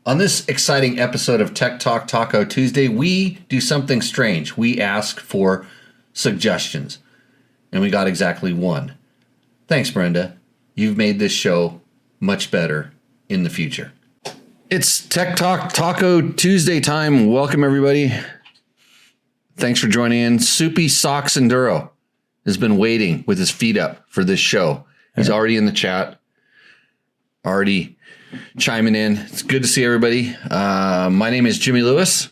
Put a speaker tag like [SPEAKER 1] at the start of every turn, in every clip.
[SPEAKER 1] On this exciting episode of Tech Talk Taco Tuesday, we do something strange. We ask for suggestions, and we got exactly one. Thanks, Brenda. You've made this show much better in the future. It's Tech Talk Taco Tuesday time. Welcome, everybody. Thanks for joining in. Soupy Socks Enduro has been waiting with his feet up for this show. He's already in the chat, already chiming in. It's good to see everybody. My name is Jimmy Lewis.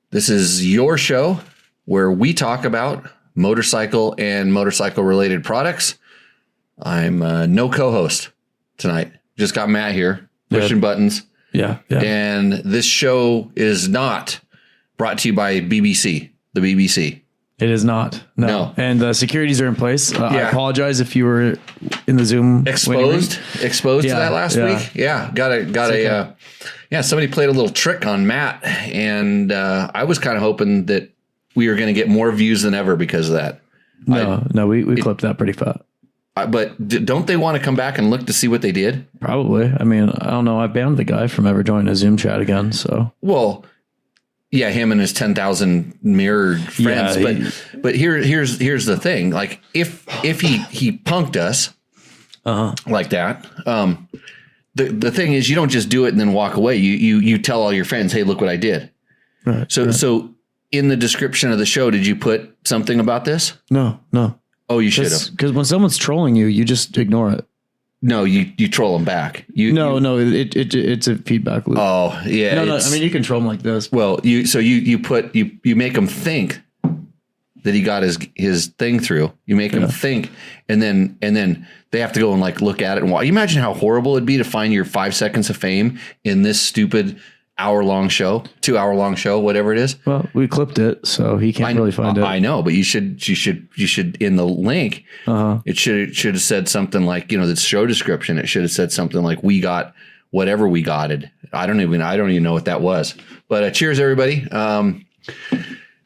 [SPEAKER 1] This is your show where we talk about motorcycle and motorcycle related products. I'm no co-host tonight. Just got Matt here pushing buttons. Yeah. And this show is not brought to you by BBC, the BBC.
[SPEAKER 2] It is not. No. And the securities are in place. I apologize if you were in the Zoom
[SPEAKER 1] exposed to that last week. Yeah. Somebody played a little trick on Matt, and I was kind of hoping that we were going to get more views than ever because of that.
[SPEAKER 2] We clipped that pretty fast.
[SPEAKER 1] But don't they want to come back and look to see what they did?
[SPEAKER 2] Probably. I mean, I don't know. I banned the guy from ever joining a Zoom chat again. So,
[SPEAKER 1] well, yeah, him and his 10,000 mirrored friends. Yeah, but here's the thing. Like if he punked us like that, the thing is you don't just do it and then walk away. You tell all your friends, hey, look what I did. Right. So in the description of the show, did you put something about this?
[SPEAKER 2] No.
[SPEAKER 1] Oh, you should have.
[SPEAKER 2] Because when someone's trolling you, you just ignore it.
[SPEAKER 1] No, you troll them back.
[SPEAKER 2] It's a feedback loop.
[SPEAKER 1] Oh, yeah.
[SPEAKER 2] No. I mean, you can troll them like this.
[SPEAKER 1] Well, you make them think that he got his thing through. You make them think, and then they have to go and like look at it and watch. You imagine how horrible it'd be to find your 5 seconds of fame in this stupid 2-hour-long show, whatever it is.
[SPEAKER 2] Well, we clipped it, so he can't really find it.
[SPEAKER 1] I know, but you should in the link. It should have said something like, the show description. It should have said something like, we got whatever we got it. I don't even know what that was. But cheers, everybody. Mark,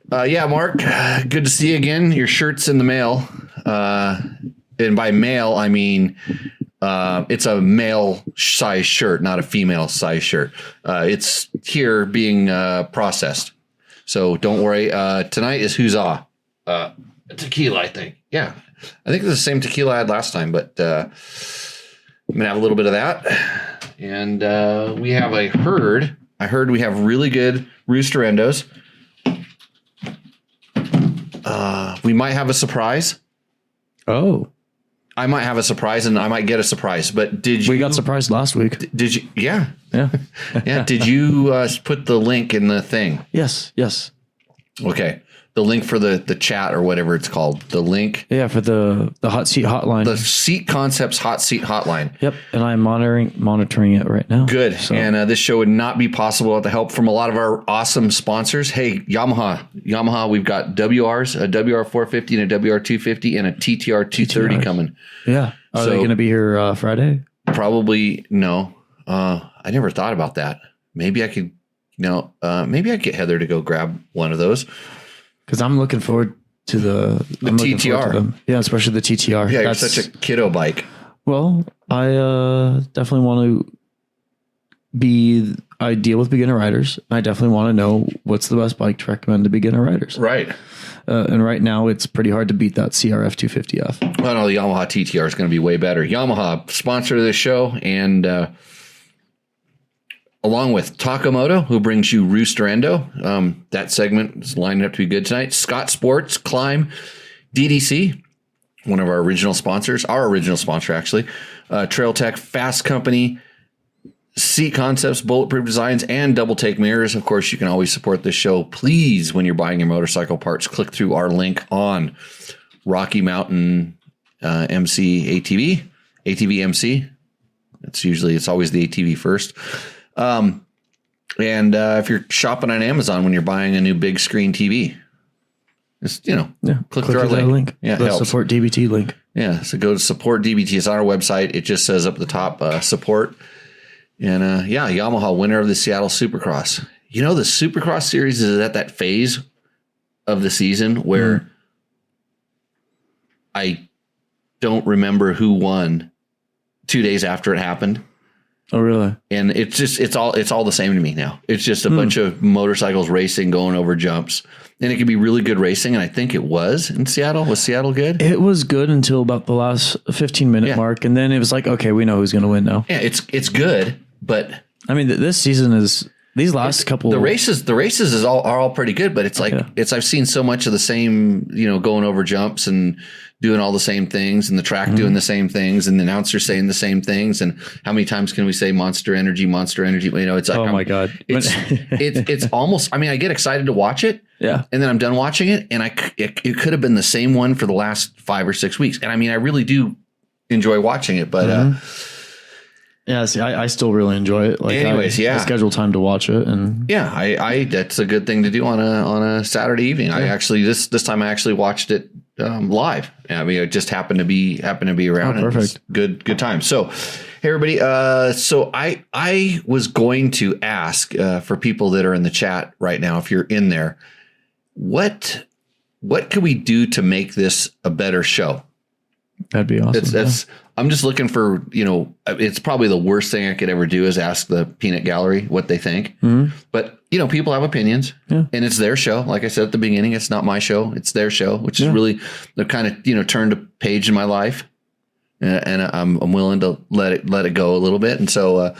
[SPEAKER 1] good to see you again. Your shirt's in the mail, and by mail I mean. It's a male size shirt, not a female size shirt. It's here being processed. So don't worry. Tonight is Huzzah. Tequila, I think. Yeah. I think it's the same tequila I had last time, but I'm going to have a little bit of that. And we have I heard we have really good Rooster Endos. We might have a surprise.
[SPEAKER 2] Oh.
[SPEAKER 1] I might have a surprise and I might get a surprise, but
[SPEAKER 2] we got surprised last week.
[SPEAKER 1] Did you? Yeah.
[SPEAKER 2] Yeah.
[SPEAKER 1] Did you put the link in the thing?
[SPEAKER 2] Yes.
[SPEAKER 1] Okay. The link for the chat or whatever it's called. The link.
[SPEAKER 2] Yeah. For the hot seat hotline,
[SPEAKER 1] the Seat Concepts hot seat hotline.
[SPEAKER 2] Yep. And I'm monitoring it right now.
[SPEAKER 1] Good. So. And this show would not be possible without the help from a lot of our awesome sponsors. Hey, Yamaha, we've got WRs, a WR450 and a WR250 and a TTR 230 coming.
[SPEAKER 2] Yeah. Are they going to be here Friday?
[SPEAKER 1] Probably no. I never thought about that. Maybe I could, maybe I'd get Heather to go grab one of those.
[SPEAKER 2] Because I'm looking forward to the TTR. Yeah, especially the TTR.
[SPEAKER 1] Yeah, that's such a kiddo bike.
[SPEAKER 2] Well, I definitely want to deal with beginner riders. I definitely want to know what's the best bike to recommend to beginner riders.
[SPEAKER 1] Right.
[SPEAKER 2] And right now, it's pretty hard to beat that CRF 250F.
[SPEAKER 1] Well, no, the Yamaha TTR is going to be way better. Yamaha, sponsor of this show, and along with Moto, who brings you Rooster Endo. That segment is lining up to be good tonight. Scott Sports, Climb, DDC, one of our original sponsors, actually. Trail Tech, Fasst Company, Seat Concepts, Bulletproof Designs, and Double Take Mirrors. Of course, you can always support this show. Please, when you're buying your motorcycle parts, click through our link on Rocky Mountain MC ATV MC. It's always the ATV first. And if you're shopping on Amazon when you're buying a new big screen TV, just, click through our link. Yeah,
[SPEAKER 2] the support DBT link.
[SPEAKER 1] Yeah, so go to support DBT. It's on our website. It just says up at the top, support. And Yamaha, winner of the Seattle Supercross. The Supercross series is at that phase of the season where I don't remember who won 2 days after it happened.
[SPEAKER 2] Oh, really?
[SPEAKER 1] And it's all the same to me now. It's just a bunch of motorcycles racing, going over jumps, and it can be really good racing. And I think it was in Seattle. Was Seattle good?
[SPEAKER 2] It was good until about the last 15-minute mark, and then it was like, okay, we know who's going to win now.
[SPEAKER 1] Yeah, it's good, but
[SPEAKER 2] I mean, this season is these last couple.
[SPEAKER 1] The races are all pretty good, but it's like I've seen so much of the same, going over jumps and doing all the same things, and the track doing the same things, and the announcer saying the same things. And how many times can we say Monster Energy? It's like,
[SPEAKER 2] oh my God.
[SPEAKER 1] It's almost, I mean, I get excited to watch it.
[SPEAKER 2] Yeah.
[SPEAKER 1] And then I'm done watching it. And it could have been the same one for the last 5 or 6 weeks. And I mean, I really do enjoy watching it, but,
[SPEAKER 2] yeah, see, I still really enjoy it. Like,
[SPEAKER 1] anyways, I
[SPEAKER 2] schedule time to watch it, and
[SPEAKER 1] I that's a good thing to do on a Saturday evening. Yeah. I actually this time I actually watched it live. I mean, it just happened to be around.
[SPEAKER 2] Oh, perfect.
[SPEAKER 1] Good time. So, hey everybody. So I was going to ask for people that are in the chat right now, if you're in there, what can we do to make this a better show?
[SPEAKER 2] That'd be awesome.
[SPEAKER 1] I'm just looking for, it's probably the worst thing I could ever do is ask the Peanut Gallery what they think. Mm-hmm. But, people have opinions, and it's their show. Like I said at the beginning, it's not my show. It's their show, which is really, they've kind of, turned a page in my life, and I'm willing to let it go a little bit. And so,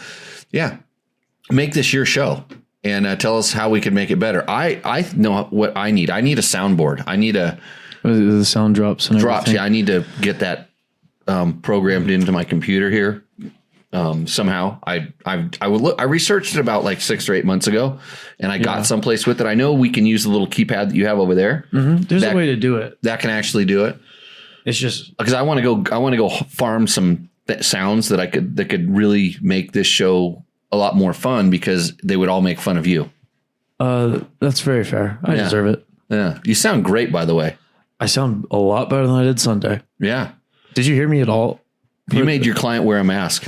[SPEAKER 1] make this your show and tell us how we can make it better. I know what I need. I need a soundboard. I need
[SPEAKER 2] the sound drops and
[SPEAKER 1] drops.
[SPEAKER 2] everything.
[SPEAKER 1] Yeah, I need to get that programmed into my computer here somehow. I researched it about like 6 or 8 months ago, and I got someplace with it. I know we can use the little keypad that you have over there.
[SPEAKER 2] Mm-hmm. There's a way to do it
[SPEAKER 1] that can actually do it.
[SPEAKER 2] It's just
[SPEAKER 1] because I want to go farm some sounds that could really make this show a lot more fun, because they would all make fun of you.
[SPEAKER 2] That's very fair. I deserve it.
[SPEAKER 1] Yeah, you sound great, by the way.
[SPEAKER 2] I sound a lot better than I did Sunday.
[SPEAKER 1] Yeah.
[SPEAKER 2] Did you hear me at all?
[SPEAKER 1] You made your client wear a mask.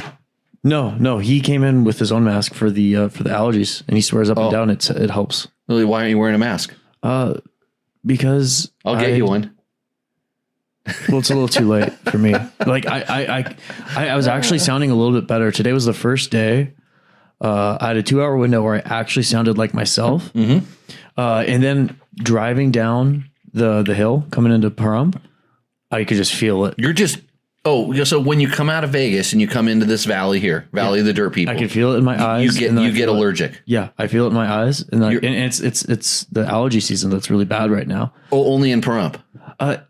[SPEAKER 2] No. He came in with his own mask for the allergies, and he swears up and down it helps.
[SPEAKER 1] Really? Why aren't you wearing a mask?
[SPEAKER 2] Because
[SPEAKER 1] I'll get you one.
[SPEAKER 2] Well, it's a little too late for me. Like I was actually sounding a little bit better. Today was the first day. I had a 2-hour window where I actually sounded like myself. Mm-hmm. And then driving down the hill coming into Pahrump, I could just feel it.
[SPEAKER 1] So when you come out of Vegas and you come into this valley here, Valley of the Dirt People,
[SPEAKER 2] I can feel it in my eyes.
[SPEAKER 1] You get allergic.
[SPEAKER 2] Yeah, I feel it in my eyes, and it's the allergy season that's really bad right now.
[SPEAKER 1] Oh, only in Pahrump.
[SPEAKER 2] I get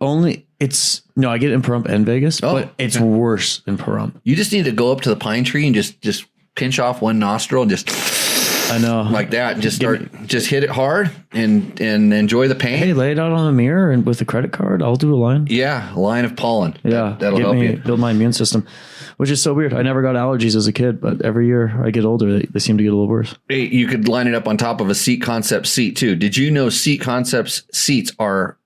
[SPEAKER 2] it in Pahrump and Vegas, but it's worse in Pahrump.
[SPEAKER 1] You just need to go up to the pine tree and just pinch off one nostril and just.
[SPEAKER 2] I know,
[SPEAKER 1] like that. Just hit it hard and enjoy the pain.
[SPEAKER 2] Hey, lay it out on the mirror and with a credit card, I'll do a line.
[SPEAKER 1] Yeah, a line of pollen.
[SPEAKER 2] Yeah,
[SPEAKER 1] that'll help you
[SPEAKER 2] build my immune system, which is so weird. I never got allergies as a kid, but every year I get older, they seem to get a little worse.
[SPEAKER 1] Hey, you could line it up on top of a Seat Concepts seat too. Did you know Seat Concepts seats are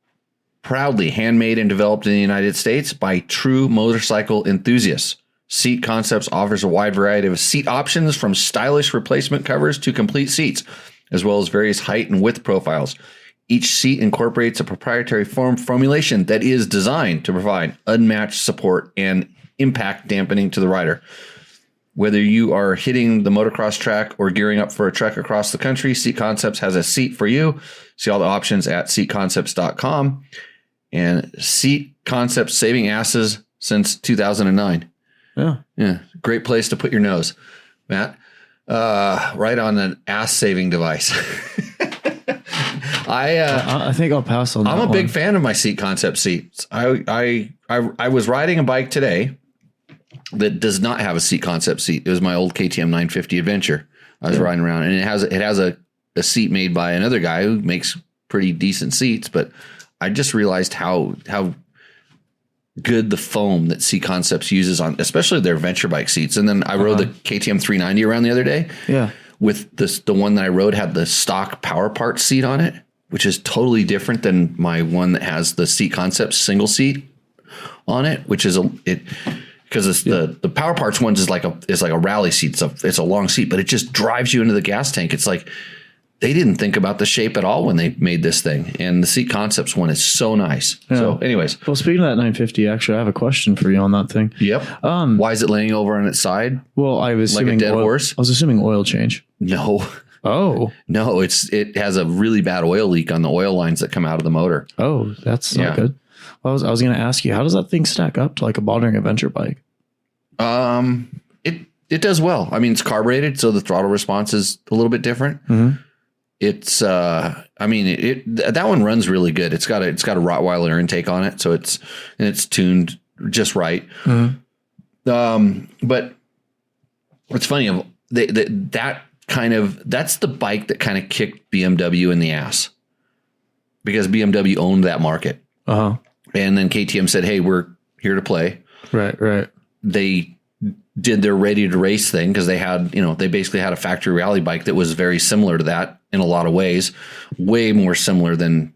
[SPEAKER 1] proudly handmade and developed in the United States by true motorcycle enthusiasts? Seat Concepts offers a wide variety of seat options, from stylish replacement covers to complete seats, as well as various height and width profiles. Each seat incorporates a proprietary formulation that is designed to provide unmatched support and impact dampening to the rider. Whether you are hitting the motocross track or gearing up for a trek across the country, Seat Concepts has a seat for you. See all the options at seatconcepts.com. And Seat Concepts, saving asses since 2009. Yeah. Great place to put your nose, Matt. Right on an ass saving device.
[SPEAKER 2] I think I'll pass on that.
[SPEAKER 1] I'm a big fan of my Seat Concept seats. I was riding a bike today that does not have a Seat Concept seat. It was my old KTM 950 Adventure. I was riding around, and it has a seat made by another guy who makes pretty decent seats, but I just realized how good the foam that Seat Concepts uses on, especially their adventure bike seats. And then I rode the KTM 390 around the other day. Yeah. With the one that I rode had the stock Power Parts seat on it, which is totally different than my one that has the Seat Concepts single seat on it, which is because the Power Parts ones is like a rally seat. It's a long seat, but it just drives you into the gas tank. It's like they didn't think about the shape at all when they made this thing. And the Seat Concepts one is so nice. Yeah. So anyways.
[SPEAKER 2] Well, speaking of that 950, actually, I have a question for you on that thing.
[SPEAKER 1] Yep. Why is it laying over on its side?
[SPEAKER 2] Well, I was assuming
[SPEAKER 1] like a dead horse?
[SPEAKER 2] I was assuming oil change.
[SPEAKER 1] No.
[SPEAKER 2] Oh.
[SPEAKER 1] No, it has a really bad oil leak on the oil lines that come out of the motor.
[SPEAKER 2] Oh, that's not good. Well, I was going to ask you, how does that thing stack up to like a modern adventure bike?
[SPEAKER 1] It does well. I mean, it's carbureted, so the throttle response is a little bit different.
[SPEAKER 2] Mm-hmm.
[SPEAKER 1] It's that one runs really good. It's got a Rottweiler intake on it, so it's tuned just right.
[SPEAKER 2] Mm-hmm.
[SPEAKER 1] But it's funny, that's the bike that kind of kicked BMW in the ass, because BMW owned that market.
[SPEAKER 2] Uh-huh.
[SPEAKER 1] And then KTM said, "Hey, we're here to play."
[SPEAKER 2] Right.
[SPEAKER 1] They did their ready to race thing, because they basically had a factory rally bike that was very similar to that in a lot of ways, way more similar than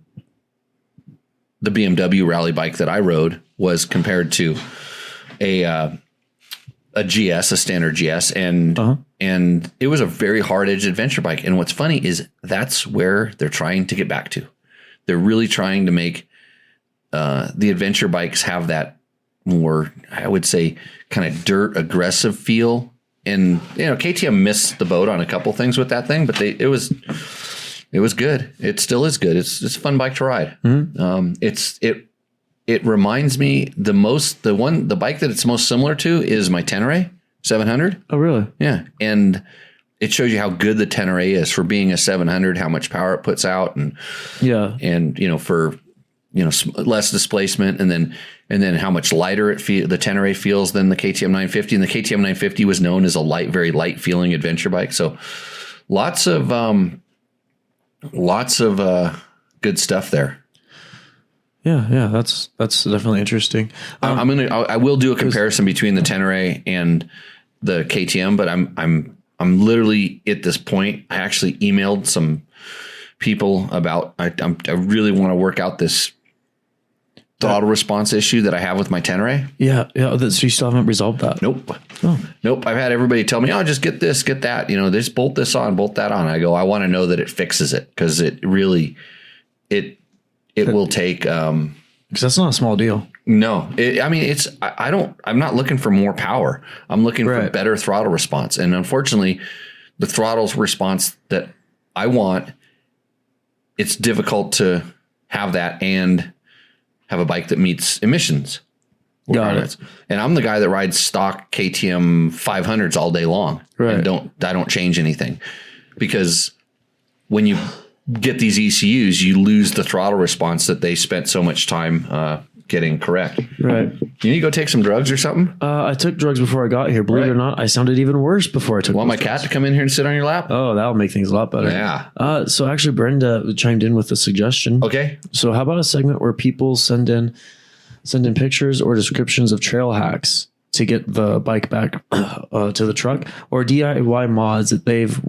[SPEAKER 1] the BMW rally bike that I rode was compared to a GS, a standard GS. And it was a very hard edged adventure bike. And what's funny is that's where they're trying to get back to. They're really trying to make the adventure bikes have that more, I would say, kind of dirt aggressive feel. And KTM missed the boat on a couple things with that thing, but it was good. It still is good. It's a fun bike to ride. Mm-hmm. It reminds me the bike that it's most similar to is my Tenere 700.
[SPEAKER 2] Oh, really?
[SPEAKER 1] Yeah. And it shows you how good the Tenere is for being a 700, how much power it puts out, and for less displacement, and then how much lighter the Tenere feels than the KTM 950. And the KTM 950 was known as a very light feeling adventure bike. So lots of good stuff there.
[SPEAKER 2] Yeah. That's definitely interesting.
[SPEAKER 1] I will do a comparison between the Tenere and the KTM, but I'm literally at this point, I actually emailed some people about, I really want to work out this throttle response issue that I have with my Tenere.
[SPEAKER 2] Yeah. So you still haven't resolved that?
[SPEAKER 1] Nope. Nope. I've had everybody tell me, just get this, get that, just bolt this on, bolt that on. I go, I want to know that it fixes it, because it really, it will take,
[SPEAKER 2] because that's not a small deal.
[SPEAKER 1] No, I'm not looking for more power. I'm looking for better throttle response. And unfortunately, the throttle response that I want, it's difficult to have that and have a bike that meets emissions.
[SPEAKER 2] Got it.
[SPEAKER 1] And I'm the guy that rides stock KTM 500s all day long.
[SPEAKER 2] Right.
[SPEAKER 1] And I don't change anything, because when you get these ECUs, you lose the throttle response that they spent so much time getting correct.
[SPEAKER 2] Right.
[SPEAKER 1] You need to go take some drugs or something?
[SPEAKER 2] I took drugs before I got here. Believe it or not, I sounded even worse before I took.
[SPEAKER 1] Want my cat to come in here and sit on your lap?
[SPEAKER 2] Oh, that'll make things a lot better.
[SPEAKER 1] Yeah.
[SPEAKER 2] So actually, Brenda chimed in with a suggestion.
[SPEAKER 1] Okay.
[SPEAKER 2] So how about a segment where people send in pictures or descriptions of trail hacks to get the bike back to the truck, or DIY mods that they've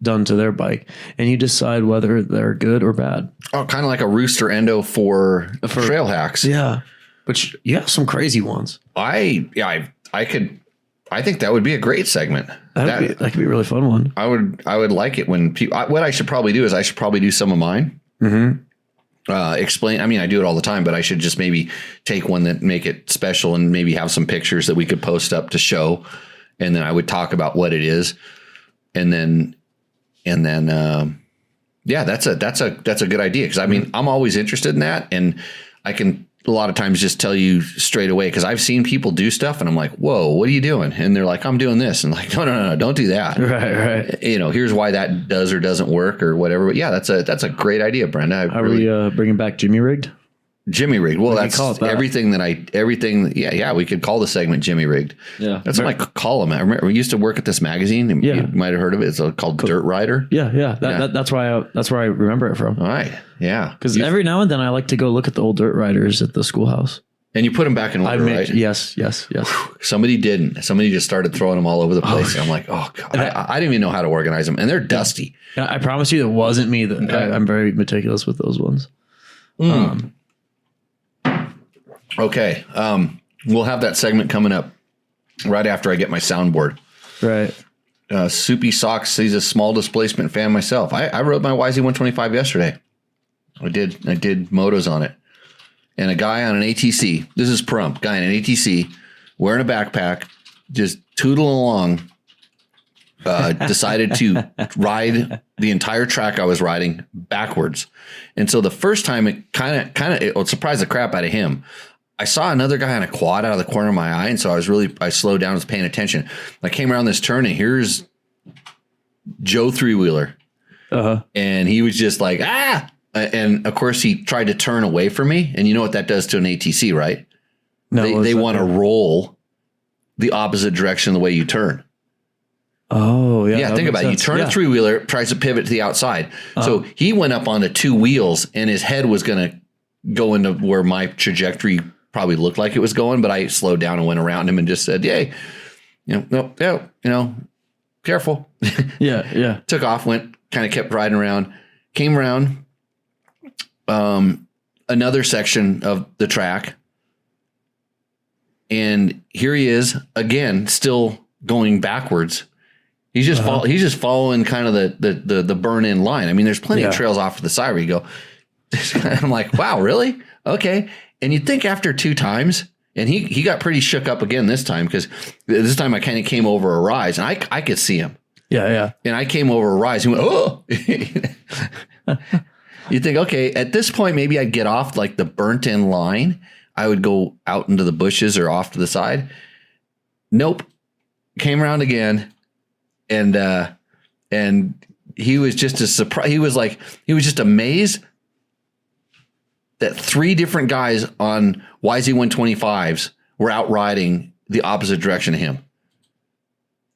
[SPEAKER 2] done to their bike, and you decide whether they're good or bad.
[SPEAKER 1] Oh, kind of like a Roost or Endo for trail hacks.
[SPEAKER 2] Yeah. But you have some crazy ones.
[SPEAKER 1] I think that would be a great segment.
[SPEAKER 2] That could be a really fun one.
[SPEAKER 1] I would like it when people, what I should probably do is I should probably do some of mine.
[SPEAKER 2] Mm-hmm.
[SPEAKER 1] Explain. I mean, I do it all the time, but I should just maybe take one that make it special and maybe have some pictures that we could post up to show. And then I would talk about what it is. And then that's a good idea. Cause I mean, I'm always interested in that, and I can a lot of times just tell you straight away, because I've seen people do stuff and I'm like, whoa, what are you doing? And they're like, I'm doing this. And like, no, don't do that.
[SPEAKER 2] Right.
[SPEAKER 1] Here's why that does or doesn't work or whatever. But yeah, that's a great idea, Brenda.
[SPEAKER 2] We bringing back Jimmy Rigged?
[SPEAKER 1] Jimmy Rigged. Well, that's everything. Yeah, we could call the segment Jimmy Rigged.
[SPEAKER 2] Yeah.
[SPEAKER 1] That's what I call him. I remember we used to work at this magazine, and you might have heard of it. It's called Dirt Rider.
[SPEAKER 2] Yeah. That's where I remember it from.
[SPEAKER 1] All right. Yeah.
[SPEAKER 2] Because every now and then I like to go look at the old Dirt Riders at the schoolhouse.
[SPEAKER 1] And you put them back in order, right?
[SPEAKER 2] Yes.
[SPEAKER 1] Somebody didn't. Somebody just started throwing them all over the place. And I'm like, oh, God. I didn't even know how to organize them. And they're dusty.
[SPEAKER 2] I promise you it wasn't me. I'm very meticulous with those ones.
[SPEAKER 1] Okay. We'll have that segment coming up right after I get my soundboard.
[SPEAKER 2] Right.
[SPEAKER 1] Soupy Socks, he's a small displacement fan myself. I rode my YZ125 yesterday. I did motos on it. And a guy on an ATC, this is Prump, guy on an ATC, wearing a backpack, just tootling along, decided to ride the entire track I was riding backwards. And so the first time it kind of surprised the crap out of him. I saw another guy on a quad out of the corner of my eye. And so I slowed down, was paying attention. I came around this turn and here's Joe Three-Wheeler. And he was just like, ah! And of course he tried to turn away from me. And you know what that does to an ATC, right? No, they want to roll the opposite direction of the way you turn.
[SPEAKER 2] Oh, yeah.
[SPEAKER 1] Yeah, think about it. You turn a three-wheeler, tries to pivot to the outside. So he went up onto two wheels and his head was going to go into where my trajectory probably looked like it was going, but I slowed down and went around him and just said, yay, careful.
[SPEAKER 2] Yeah.
[SPEAKER 1] Took off, kind of kept riding around, came around another section of the track. And here he is again, still going backwards. He's just following kind of the burn in line. I mean, there's plenty of trails off to the side where you go, I'm like, wow, really? Okay. And you'd think after 2 times, and he got pretty shook up again this time, because this time I kind of came over a rise and I could see him.
[SPEAKER 2] Yeah.
[SPEAKER 1] And I came over a rise and went, oh. You think, okay, at this point, maybe I'd get off like the burnt in line. I would go out into the bushes or off to the side. Nope. Came around again. And he was just as surprised. He was just amazed that 3 different guys on YZ125s were out riding the opposite direction of him.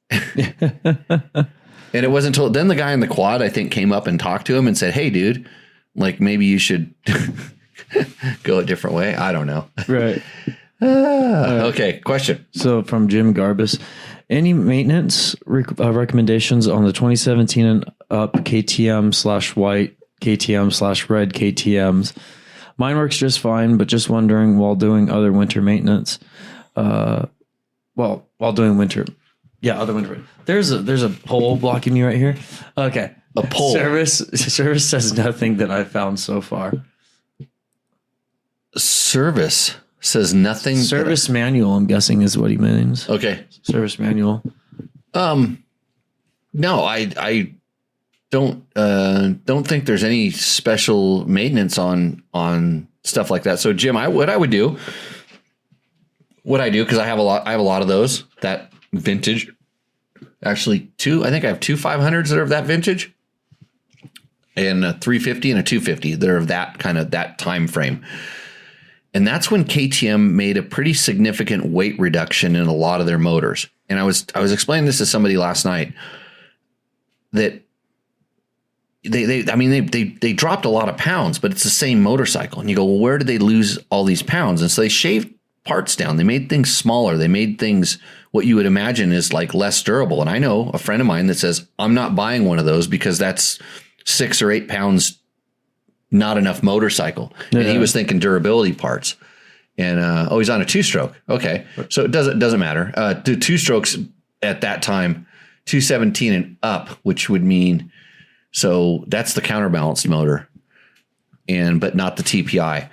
[SPEAKER 1] And it wasn't until then the guy in the quad, I think, came up and talked to him and said, hey, dude, like maybe you should go a different way. I don't know.
[SPEAKER 2] Right.
[SPEAKER 1] Okay. Question.
[SPEAKER 2] So from Jim Garbus, any maintenance recommendations on the 2017 and up KTM/white, KTM/red KTMs? Mine works just fine, but just wondering while doing other winter maintenance. While doing winter. Yeah, other winter. There's a pole blocking you right here. Okay.
[SPEAKER 1] A pole.
[SPEAKER 2] Service says nothing that I've found so far.
[SPEAKER 1] Service says nothing.
[SPEAKER 2] Service manual, I'm guessing, is what he means.
[SPEAKER 1] Okay.
[SPEAKER 2] Service manual.
[SPEAKER 1] No, I don't think there's any special maintenance on stuff like that. So Jim, what I do, because I have a lot of those, that vintage, actually I think I have 2 500s that are of that vintage, and a 350 and a 250 that are of that time frame. And that's when KTM made a pretty significant weight reduction in a lot of their motors. And I was explaining this to somebody last night that they dropped a lot of pounds, but it's the same motorcycle. And you go, well, where did they lose all these pounds? And so they shaved parts down. They made things smaller. They made things what you would imagine is like less durable. And I know a friend of mine that says, I'm not buying one of those because that's 6 or 8 pounds, not enough motorcycle. Yeah. And he was thinking durability parts. And he's on a 2-stroke. Okay, so it doesn't matter. The 2 strokes at that time, 217 and up, which would mean, so that's the counterbalanced motor, but not the TPI.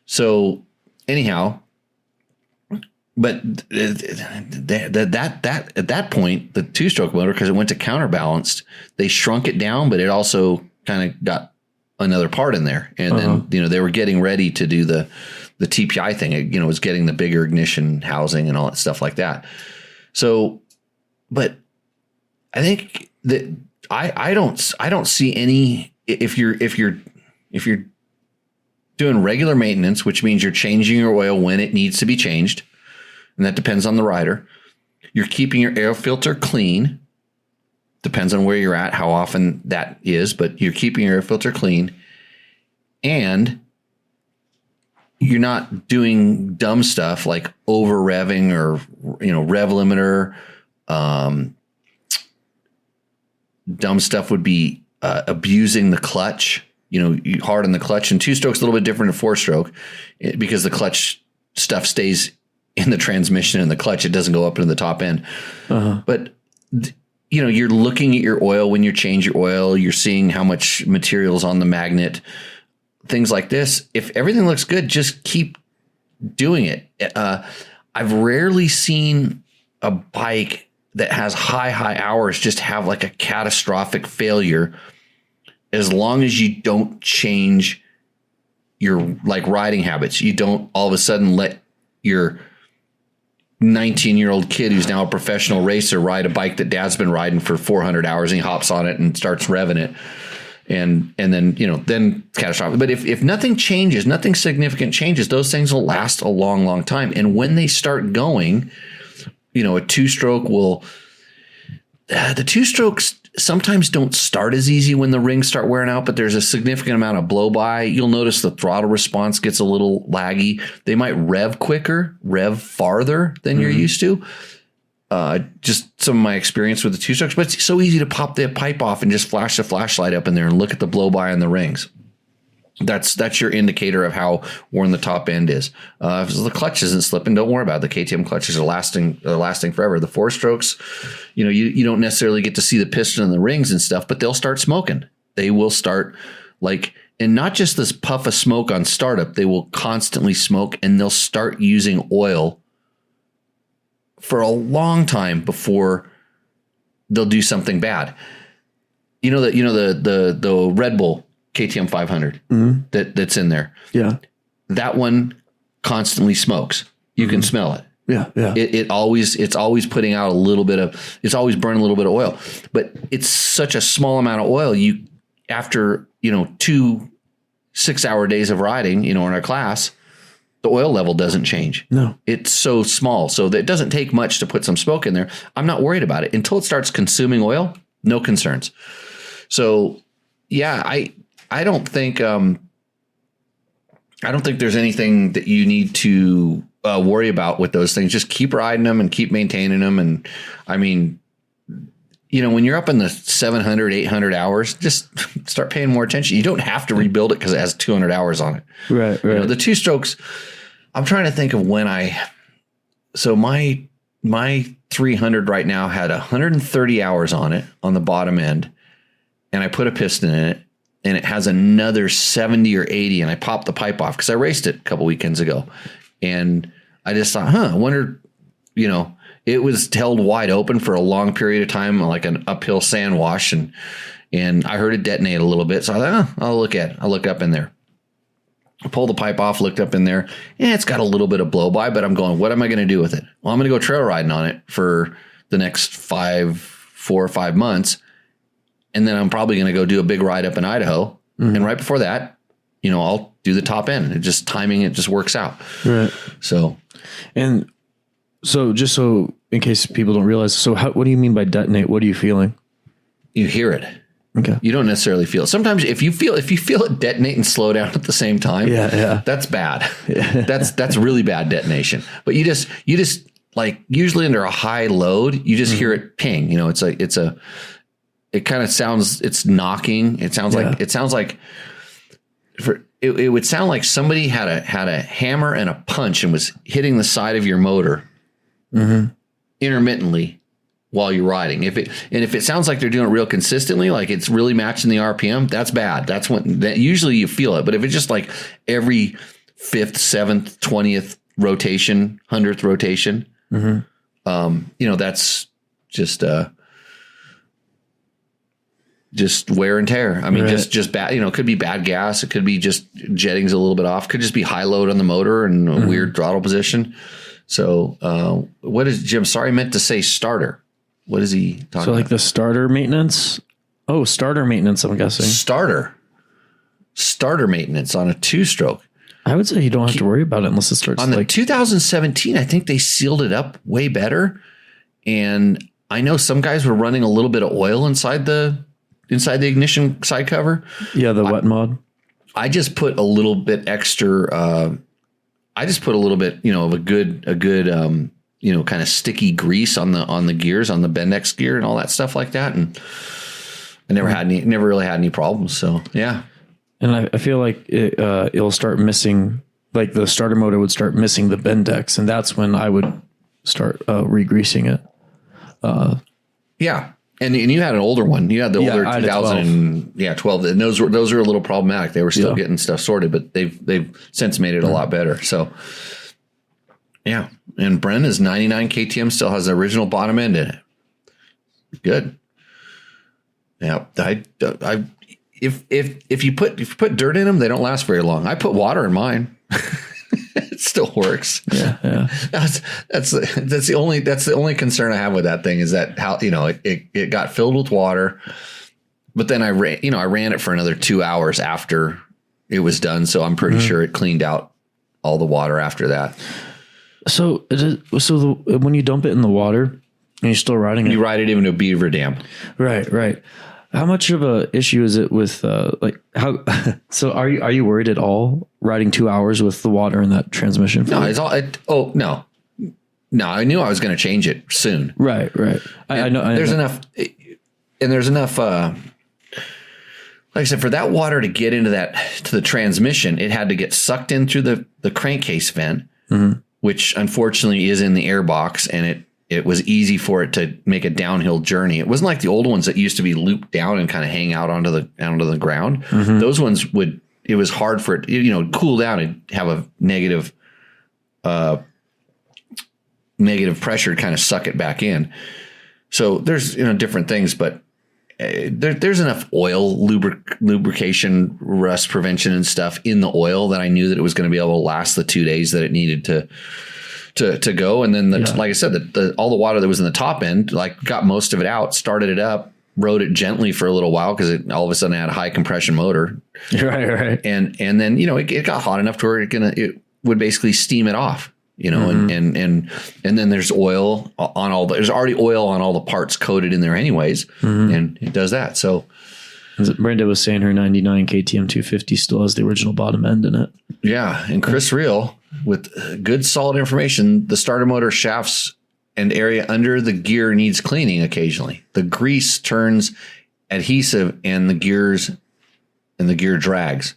[SPEAKER 1] So anyhow, but that at that point, the 2-stroke motor, because it went to counterbalanced, they shrunk it down, but it also kind of got another part in there. And then, they were getting ready to do the TPI thing. It, was getting the bigger ignition housing and all that stuff like that. So, but I think that I don't see any, if you're doing regular maintenance, which means you're changing your oil when it needs to be changed, and that depends on the rider. You're keeping your air filter clean. Depends on where you're at, how often that is, but you're keeping your air filter clean, and you're not doing dumb stuff like over revving or, rev limiter. Dumb stuff would be abusing the clutch. You harden the clutch, and 2-stroke's a little bit different than 4-stroke because the clutch stuff stays in the transmission and the clutch. It doesn't go up into the top end. But you're looking at your oil when you change your oil, you're seeing how much material's on the magnet, things like this. If everything looks good, just keep doing it. I've rarely seen a bike that has high hours just have like a catastrophic failure, as long as you don't change your like riding habits. You don't all of a sudden let your 19-year-old kid who's now a professional racer ride a bike that dad's been riding for 400 hours, and he hops on it and starts revving it. And then, then catastrophic. But if nothing changes, nothing significant changes, those things will last a long, long time. And when they start going, a two-stroke the two-strokes sometimes don't start as easy when the rings start wearing out, but there's a significant amount of blow by. You'll notice the throttle response gets a little laggy. They might rev quicker, rev farther than you're used to. Just some of my experience with the two strokes, but it's so easy to pop the pipe off and just flash the flashlight up in there and look at the blow by on the rings. That's your indicator of how worn the top end is. If the clutch isn't slipping, don't worry about it. The KTM clutches are lasting forever. The four strokes, you don't necessarily get to see the piston and the rings and stuff, but they'll start smoking. They will start and not just this puff of smoke on startup, they will constantly smoke, and they'll start using oil for a long time before they'll do something bad. The Red Bull KTM 500 that's in there. Yeah. That one constantly smokes. You can smell it.
[SPEAKER 2] Yeah. Yeah.
[SPEAKER 1] It's always putting out it's always burning a little bit of oil, but it's such a small amount of oil. After 2 6-hour days of riding, in our class, the oil level doesn't change.
[SPEAKER 2] No,
[SPEAKER 1] it's so small. So that it doesn't take much to put some smoke in there. I'm not worried about it until it starts consuming oil. No concerns. So yeah, I don't think there's anything that you need to worry about with those things. Just keep riding them and keep maintaining them. And I mean, when you're up in the 700, 800 hours, just start paying more attention. You don't have to rebuild it because it has 200 hours on it.
[SPEAKER 2] Right.
[SPEAKER 1] The two strokes, I'm trying to think of my 300 right now had 130 hours on it on the bottom end, and I put a piston in it, and it has another 70 or 80, and I popped the pipe off because I raced it a couple weekends ago. And I just thought, I wonder, it was held wide open for a long period of time, like an uphill sand wash. And I heard it detonate a little bit. So I thought, I'll look up in there. I pulled the pipe off, looked up in there. Yeah, it's got a little bit of blow by, but I'm going, what am I going to do with it? Well, I'm going to go trail riding on it for the next 4 or 5 months. And then I'm probably going to go do a big ride up in Idaho. Mm-hmm. And right before that, I'll do the top end. It just works out.
[SPEAKER 2] Right.
[SPEAKER 1] So
[SPEAKER 2] just so in case people don't realize, what do you mean by detonate? What are you feeling?
[SPEAKER 1] You hear it.
[SPEAKER 2] Okay.
[SPEAKER 1] You don't necessarily feel it. Sometimes if you feel it detonate and slow down at the same time, that's bad. Yeah. That's really bad detonation. But you just like usually under a high load, you just hear it ping. It kind of sounds, it's knocking. It sounds like it would sound like somebody had a hammer and a punch and was hitting the side of your motor intermittently while you're riding. If it sounds like they're doing it real consistently, like it's really matching the RPM, that's bad. That's usually you feel it. But if it's just like every 5th, 7th, 20th rotation, 100th rotation, that's just wear and tear. I mean, just bad, it could be bad gas. It could be just jetting's a little bit off. Could just be high load on the motor and a weird throttle position. So, what is Jim? Sorry, I meant to say starter. What is he talking about?
[SPEAKER 2] So like the starter maintenance? Oh, starter maintenance, I'm guessing.
[SPEAKER 1] Starter maintenance on a 2-stroke.
[SPEAKER 2] I would say you don't have to worry about it unless it starts.
[SPEAKER 1] On the 2017, I think they sealed it up way better. And I know some guys were running a little bit of oil inside the ignition side cover.
[SPEAKER 2] Yeah, the wet mod.
[SPEAKER 1] I just put a little bit extra. I just put a little bit, of a good, kind of sticky grease on the gears, on the Bendix gear and all that stuff like that. And I never really had any problems. So yeah.
[SPEAKER 2] And I feel like it'll start missing, like the starter motor would start missing the Bendix, and that's when I would start re-greasing it.
[SPEAKER 1] Yeah. And you had an older one. You had the older
[SPEAKER 2] I had a
[SPEAKER 1] 2000 12. And those were a little problematic. They were still getting stuff sorted, but they've since made it a lot better. So yeah. And Brenda's 99 KTM still has the original bottom end in it. Good. Yeah. If you put dirt in them, they don't last very long. I put water in mine. It still works.
[SPEAKER 2] Yeah.
[SPEAKER 1] That's the only concern I have with that thing is that how, it got filled with water, but then I ran it for another 2 hours after it was done. So I'm pretty sure it cleaned out all the water after that.
[SPEAKER 2] So when you dump it in the water and you're still riding it,
[SPEAKER 1] you ride it into a beaver dam.
[SPEAKER 2] Right. How much of a issue is it with how? So are you worried at all riding 2 hours with the water in that transmission?
[SPEAKER 1] No, it's all. No. I knew I was going to change it soon.
[SPEAKER 2] Right. I know.
[SPEAKER 1] There's enough, and there's enough. Like I said, for that water to get into the transmission, it had to get sucked in through the crankcase vent, which unfortunately is in the airbox, and it was easy for it to make a downhill journey. It wasn't like the old ones that used to be looped down and kind of hang out onto the ground. Those ones it was hard for it, cool down and have a negative pressure to kind of suck it back in. So there's, different things, but there's enough oil lubrication, rust prevention and stuff in the oil that I knew that it was going to be able to last the 2 days that it needed to go. And then like I said, all the water that was in the top end, got most of it out, started it up, rode it gently for a little while because it all of a sudden had a high compression motor.
[SPEAKER 2] Right.
[SPEAKER 1] And then, it got hot enough to where it would basically steam it off, and then there's oil on there's already oil on all the parts coated in there anyways. And it does that. So
[SPEAKER 2] Brenda was saying her 99 KTM 250 still has the original bottom end in it.
[SPEAKER 1] Yeah. And Chris Reel, with good solid information, the starter motor shafts and area under the gear needs cleaning occasionally. The grease turns adhesive and the gear drags.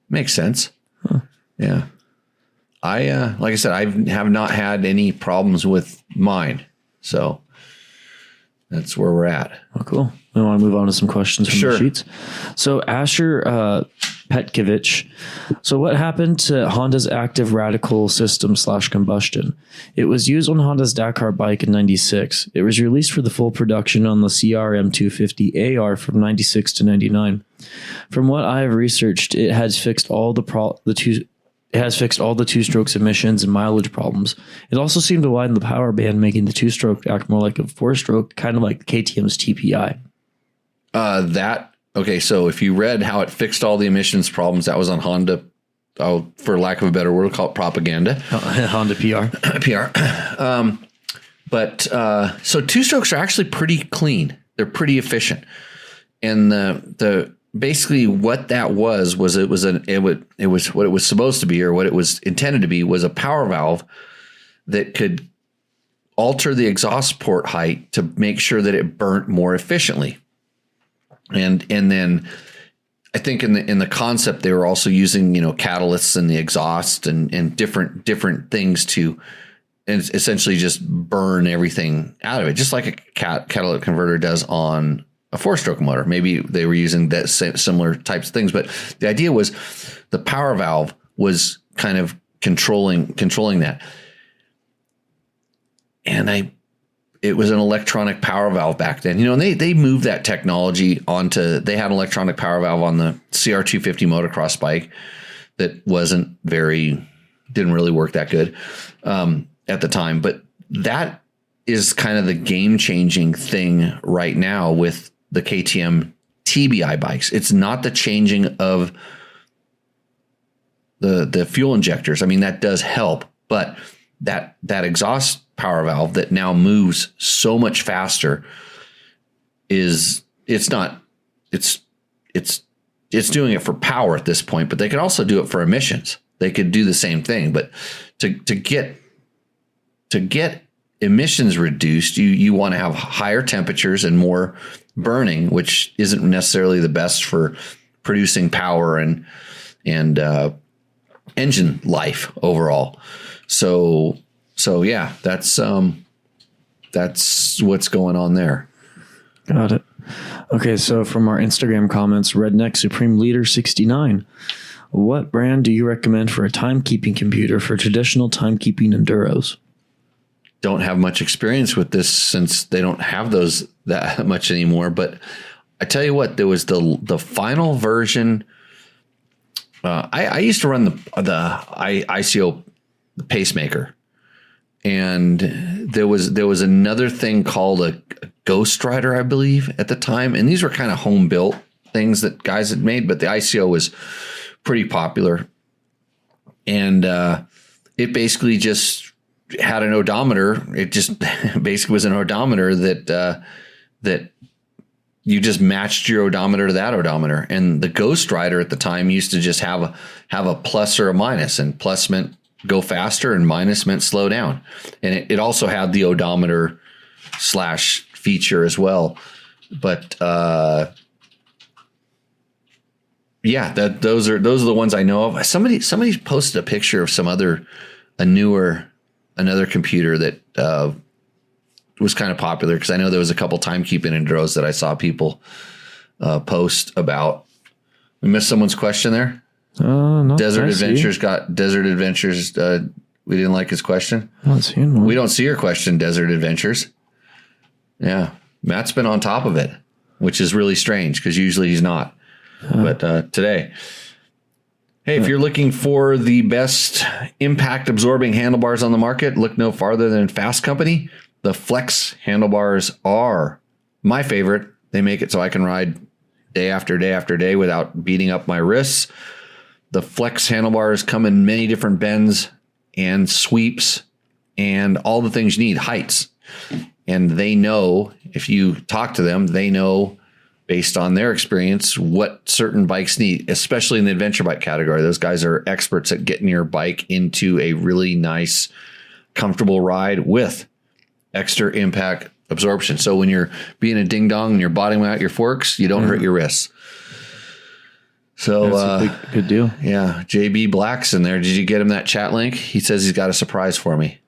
[SPEAKER 1] Makes sense. Huh. Yeah. Like I said, I have not had any problems with mine. So that's where we're at.
[SPEAKER 2] Oh, cool. I want to move on to some questions from the sheets. So Asher Petkovich. So what happened to Honda's active radical system / combustion? It was used on Honda's Dakar bike in 96. It was released for the full production on the CRM 250 AR from 96 to 99. From what I have researched, it has fixed all the two-strokes emissions and mileage problems. It also seemed to widen the power band, making the two-stroke act more like a four-stroke, kind of like KTM's TPI.
[SPEAKER 1] Okay, so if you read how it fixed all the emissions problems, that was on Honda, for lack of a better word, we'll call it propaganda.
[SPEAKER 2] Honda PR.
[SPEAKER 1] So two-strokes are actually pretty clean. They're pretty efficient. And the basically what that was what it was supposed to be, or what it was intended to be, was a power valve that could alter the exhaust port height to make sure that it burnt more efficiently. And then I think in the concept, they were also using, catalysts in the exhaust and different things to essentially just burn everything out of it, just like a catalytic converter does on a four-stroke motor. Maybe they were using that similar types of things, but the idea was the power valve was kind of controlling that. And it was an electronic power valve back then, and they moved that technology onto, they had an electronic power valve on the CR250 motocross bike that didn't really work that good at the time. But that is kind of the game-changing thing right now with the KTM TBI bikes. It's not the changing of the fuel injectors. I mean, that does help, but that exhaust power valve that now moves so much faster it's doing it for power at this point, but they could also do it for emissions. They could do the same thing, but to get emissions reduced, you want to have higher temperatures and more burning, which isn't necessarily the best for producing power and engine life overall. So yeah, that's what's going on there.
[SPEAKER 2] Got it. Okay, so from our Instagram comments, Redneck Supreme Leader 69. What brand do you recommend for a timekeeping computer for traditional timekeeping enduros?
[SPEAKER 1] Don't have much experience with this since they don't have those that much anymore. But I tell you what, there was the final version. I used to run the ICO pacemaker, and there was another thing called a Ghost Rider, I believe, at the time. And these were kind of home built things that guys had made, but the ICO was pretty popular. And it basically just had an odometer. It just basically was an odometer that you just matched your odometer to that odometer. And the Ghost Rider at the time used to just have a plus or a minus, and plus meant go faster and minus meant slow down. And it also had the odometer / feature as well. But yeah, those are the ones I know of. Somebody posted a picture of another computer that was kind of popular, because I know there was a couple timekeeping enduros that I saw people post about. We missed someone's question there.
[SPEAKER 2] No,
[SPEAKER 1] Desert Adventures. We didn't like his question.
[SPEAKER 2] I'm not seeing one.
[SPEAKER 1] We don't see your question, Desert Adventures. Yeah, Matt's been on top of it, which is really strange because usually he's not. But today. Hey, if you're looking for the best impact absorbing handlebars on the market, look no farther than Fasst Company. The Flex handlebars are my favorite. They make it so I can ride day after day after day without beating up my wrists. The Flex handlebars come in many different bends and sweeps and all the things you need, heights. And they know, if you talk to them, they know based on their experience what certain bikes need, especially in the adventure bike category. Those guys are experts at getting your bike into a really nice, comfortable ride with extra impact absorption. So when you're being a ding dong and you're bottoming out your forks, you don't hurt your wrists. So
[SPEAKER 2] that's a good deal.
[SPEAKER 1] Yeah, JB Black's in there. Did you get him that chat link? He says he's got a surprise for me.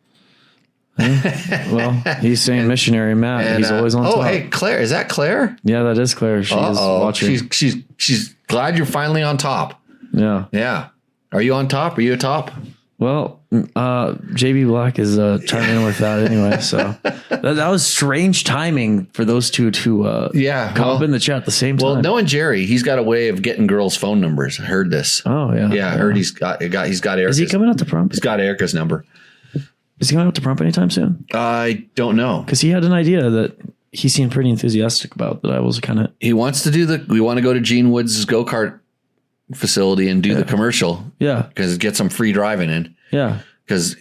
[SPEAKER 2] Well, he's saying missionary Matt. And, he's always on top.
[SPEAKER 1] Oh, hey, Claire. Is that Claire?
[SPEAKER 2] Yeah, that is Claire. She's watching.
[SPEAKER 1] She's glad you're finally on top.
[SPEAKER 2] Yeah.
[SPEAKER 1] Yeah. Are you on top? Are you a top?
[SPEAKER 2] Well, JB Black is chiming in with that anyway. So that was strange timing for those two to come up in the chat at the same time.
[SPEAKER 1] Well, knowing Jerry, he's got a way of getting girls' phone numbers. I heard this.
[SPEAKER 2] Oh yeah.
[SPEAKER 1] Yeah, I heard he's got Erica's.
[SPEAKER 2] Is he coming out to Prump?
[SPEAKER 1] He's got Erica's number.
[SPEAKER 2] Is he going out to Prump anytime soon?
[SPEAKER 1] I don't know.
[SPEAKER 2] Because he had an idea that he seemed pretty enthusiastic about that I was kind of...
[SPEAKER 1] He wants to we want to go to Gene Woods' go-kart facility and do the commercial.
[SPEAKER 2] Yeah.
[SPEAKER 1] Because get some free driving in.
[SPEAKER 2] Yeah.
[SPEAKER 1] Because,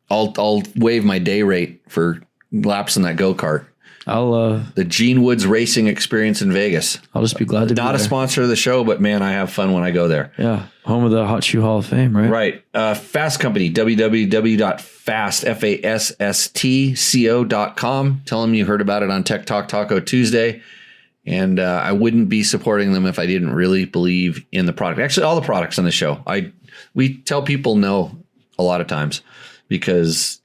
[SPEAKER 1] I'll waive my day rate for laps in that go-kart. The Gene Woods Racing Experience in Vegas.
[SPEAKER 2] I'll just be glad to be
[SPEAKER 1] Not a sponsor of the show, but man, I have fun when I go there.
[SPEAKER 2] Yeah. Home of the Hot Shoe Hall of Fame, right?
[SPEAKER 1] Right. Fasst Company, www.fasstco.com. Tell them you heard about it on Tech Talk Taco Tuesday. And I wouldn't be supporting them if I didn't really believe in the product. Actually, all the products on the show. We tell people no a lot of times because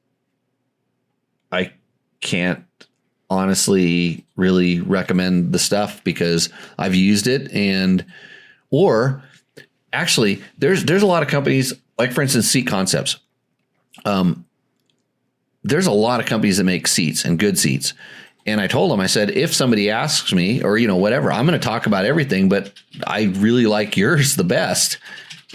[SPEAKER 1] I can't honestly really recommend the stuff because I've used it or actually there's a lot of companies, like for instance, Seat Concepts. There's a lot of companies that make seats and good seats. And I told them, I said, if somebody asks me or, whatever, I'm going to talk about everything, but I really like yours the best.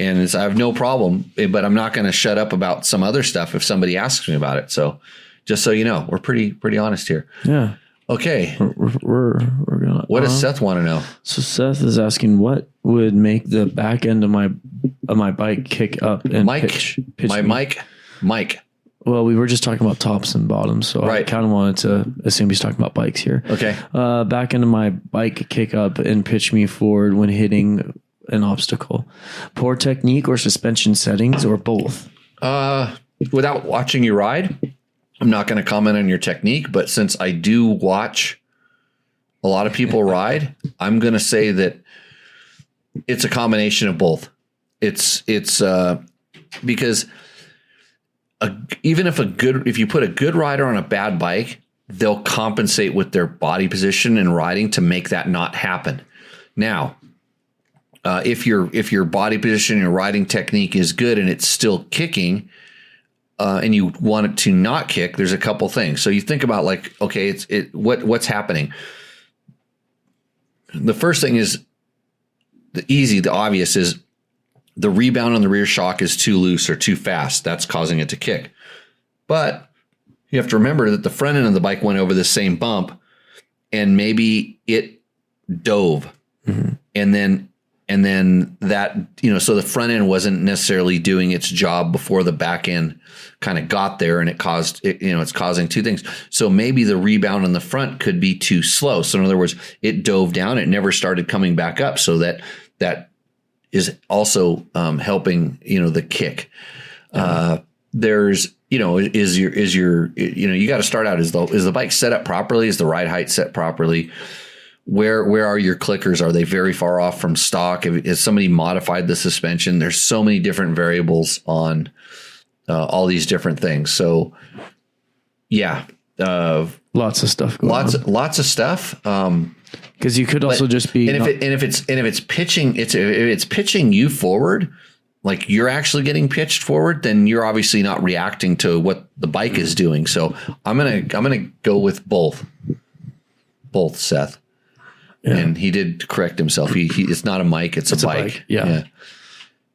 [SPEAKER 1] And I have no problem, but I'm not going to shut up about some other stuff if somebody asks me about it. So just so you know, we're pretty honest here.
[SPEAKER 2] Yeah.
[SPEAKER 1] Okay.
[SPEAKER 2] We're gonna.
[SPEAKER 1] What does Seth want to know?
[SPEAKER 2] So Seth is asking, what would make the back end of my bike kick up and pitch
[SPEAKER 1] Mike.
[SPEAKER 2] Well, we were just talking about tops and bottoms, so I kind of wanted to assume he's talking about bikes here.
[SPEAKER 1] Okay.
[SPEAKER 2] Back end of my bike kick up and pitch me forward when hitting an obstacle. Poor technique or suspension settings or both?
[SPEAKER 1] Without watching you ride, I'm not going to comment on your technique, but since I do watch a lot of people ride, I'm going to say that it's a combination of both. It's because even if you put a good rider on a bad bike, they'll compensate with their body position and riding to make that not happen. Now, if your body position and your riding technique is good and it's still kicking, and you want it to not kick, there's a couple things. So you think about like, okay, what's happening. The first thing is the obvious is the rebound on the rear shock is too loose or too fast. That's causing it to kick. But you have to remember that the front end of the bike went over the same bump and maybe it dove. Mm-hmm. And then that, so the front end wasn't necessarily doing its job before the back end kind of got there, and it caused it, it's causing two things. So maybe the rebound on the front could be too slow. So in other words, it dove down, it never started coming back up. So that is also helping, the kick. There's, you got to start out, is the bike set up properly? Is the ride height set properly? Where are your clickers? Are they very far off from stock? Has somebody modified the suspension? There's so many different variables on all these different things. So yeah,
[SPEAKER 2] lots of stuff.
[SPEAKER 1] Lots of stuff.
[SPEAKER 2] Because you could also just be,
[SPEAKER 1] if it's pitching you forward, like you're actually getting pitched forward, then you're obviously not reacting to what the bike is doing. So I'm gonna go with both, Seth. Yeah. And he did correct himself. It's not a mic, it's a bike.
[SPEAKER 2] Yeah.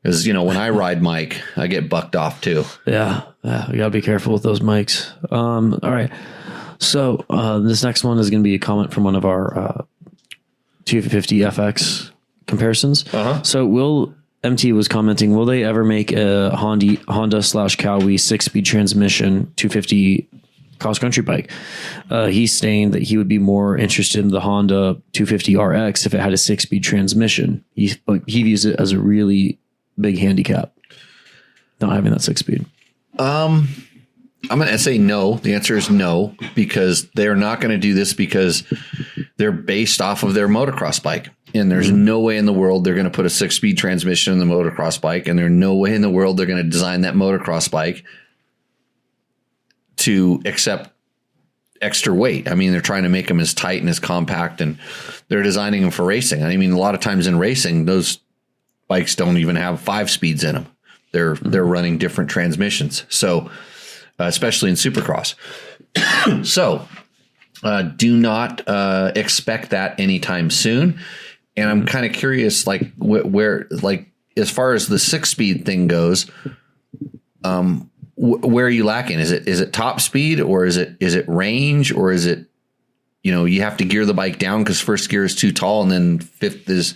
[SPEAKER 1] Because, when I ride Mike, I get bucked off too.
[SPEAKER 2] Yeah. You gotta be careful with those mics. All right. So this next one is going to be a comment from one of our 250 FX comparisons. Uh-huh. So Will MT was commenting, will they ever make a Honda / Cowie 6-speed transmission 250 cross country bike? He's saying that he would be more interested in the Honda 250 RX if it had a 6-speed transmission. He views it as a really big handicap, not having that 6-speed. I'm going to say no. The answer is no, because they're not going to do this because they're based off of their motocross bike. And there's no way in the world they're going to put a 6-speed transmission in the motocross bike. And there's no way in the world they're going to design that motocross bike to accept extra weight. I mean, they're trying to make them as tight and as compact, and they're designing them for racing. I mean, a lot of times in racing, those bikes don't even have 5 speeds in them. They're running different transmissions. So, especially in Supercross. So, do not expect that anytime soon. And I'm kind of curious, like where, like as far as the 6-speed thing goes, where are you lacking? Is it top speed, or is it range, or is it, you have to gear the bike down because first gear is too tall and then fifth is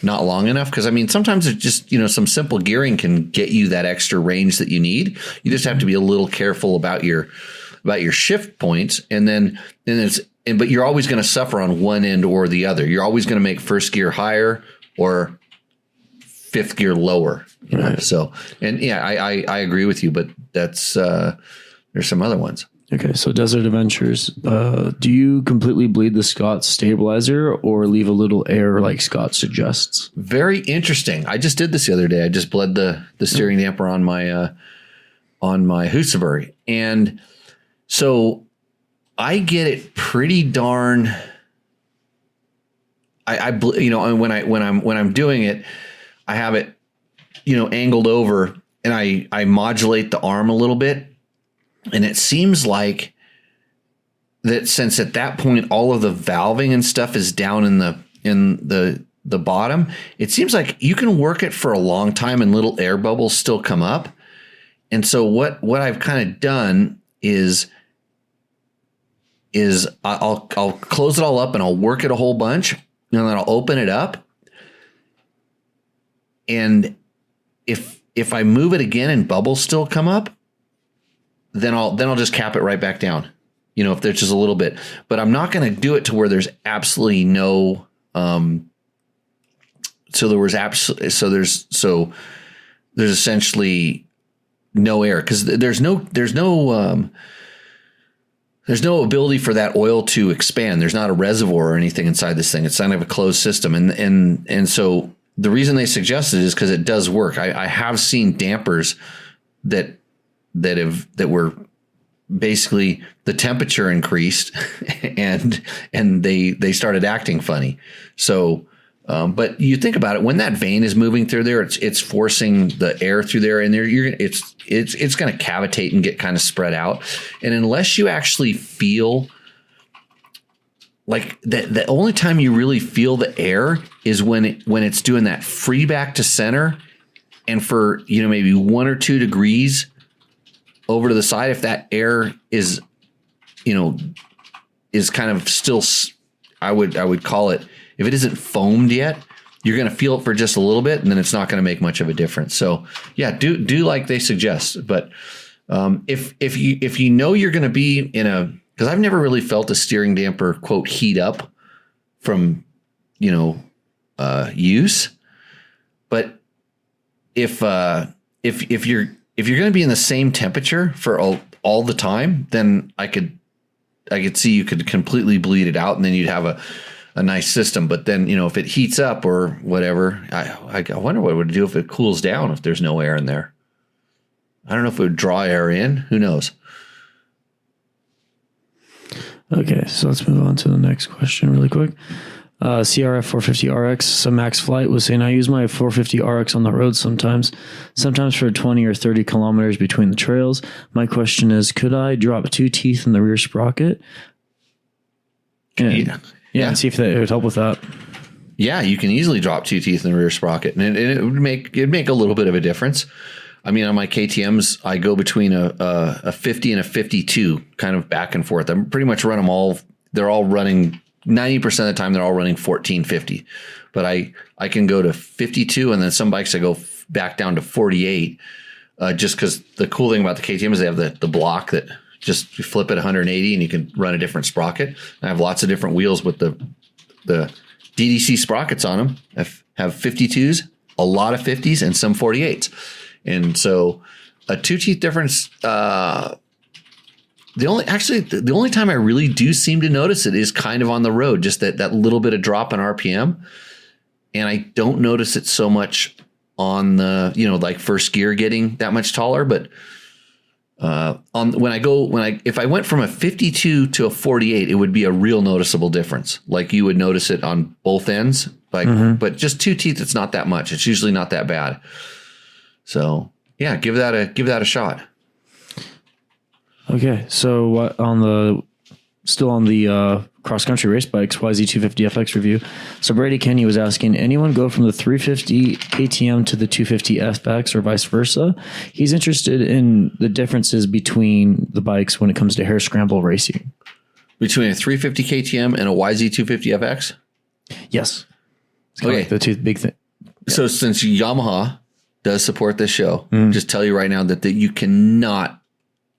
[SPEAKER 2] not long enough? Because I mean, sometimes it's just, some simple gearing can get you that extra range that you need. You just have to be a little careful about your shift points, but you're always going to suffer on one end or the other. You're always going to make first gear higher or fifth gear lower. Right. So, and yeah, I agree with you, but that's, there's some other ones. Okay. So Desert Adventures, do you completely bleed the Scott stabilizer or leave a little air like Scott suggests?
[SPEAKER 1] Very interesting. I just did this the other day. I just bled the steering damper on my Husaberg. And so I get it pretty darn, when I'm doing it, I have it, angled over, and I modulate the arm a little bit. And it seems like that since at that point, all of the valving and stuff is down in the bottom, it seems like you can work it for a long time and little air bubbles still come up. And so what I've kind of done is I'll close it all up and I'll work it a whole bunch, and then I'll open it up. And if I move it again and bubbles still come up, then I'll just cap it right back down. If there's just a little bit, but I'm not going to do it to where there's absolutely no, there's essentially no air, because there's no ability for that oil to expand. There's not a reservoir or anything inside this thing. It's kind of a closed system. And so the reason they suggest it is because it does work. I have seen dampers that were basically the temperature increased and they started acting funny. So, but you think about it, when that vane is moving through there, it's forcing the air through there, and it's going to cavitate and get kind of spread out. And unless you actually feel like the only time you really feel the air is when it's doing that free back to center, and for maybe 1 or 2 degrees over to the side, if that air is kind of still, I would call it, if it isn't foamed yet, you're going to feel it for just a little bit, and then it's not going to make much of a difference. So yeah, do like they suggest. But if you're going to be in a, because I've never really felt a steering damper quote heat up from use, but if you're going to be in the same temperature for all the time, then I could see you could completely bleed it out, and then you'd have a nice system. But then, if it heats up or whatever, I wonder what it would do if it cools down, if there's no air in there. I don't know if it would draw air in. Who knows?
[SPEAKER 2] Okay, so let's move on to the next question really quick. CRF 450 RX. So Max Flight was saying, I use my 450 RX on the road sometimes for 20 or 30 kilometers between the trails. My question is, could I drop 2 teeth in the rear sprocket? And see if that would help with that.
[SPEAKER 1] Yeah, you can easily drop 2 teeth in the rear sprocket, and it would make a little bit of a difference. I mean, on my KTMs, I go between a 50 and a 52, kind of back and forth. I pretty much run them all. They're all running 90% of the time. They're all running 1450, but I can go to 52, and then some bikes I go back down to 48. Just because the cool thing about the KTM is they have the block that just you flip it 180 and you can run a different sprocket. I have lots of different wheels with the DDC sprockets on them. I have 52s, a lot of 50s, and some 48s. And so a 2 teeth difference, the only time I really do seem to notice it is kind of on the road, just that little bit of drop in RPM. And I don't notice it so much on the, like first gear getting that much taller, but if I went from a 52 to a 48, it would be a real noticeable difference. Like you would notice it on both ends, but just 2 teeth, it's not that much. It's usually not that bad. So yeah, give that a shot.
[SPEAKER 2] Okay. So still on the cross country race bikes, YZ250FX review. So Brady Kenny was asking, anyone go from the 350 KTM to the 250 FX or vice versa? He's interested in the differences between the bikes when it comes to hair scramble racing.
[SPEAKER 1] Between a 350 KTM and a YZ250FX?
[SPEAKER 2] Yes. It's kind of like the two big thing.
[SPEAKER 1] So since Yamaha does support this show, just tell you right now that you cannot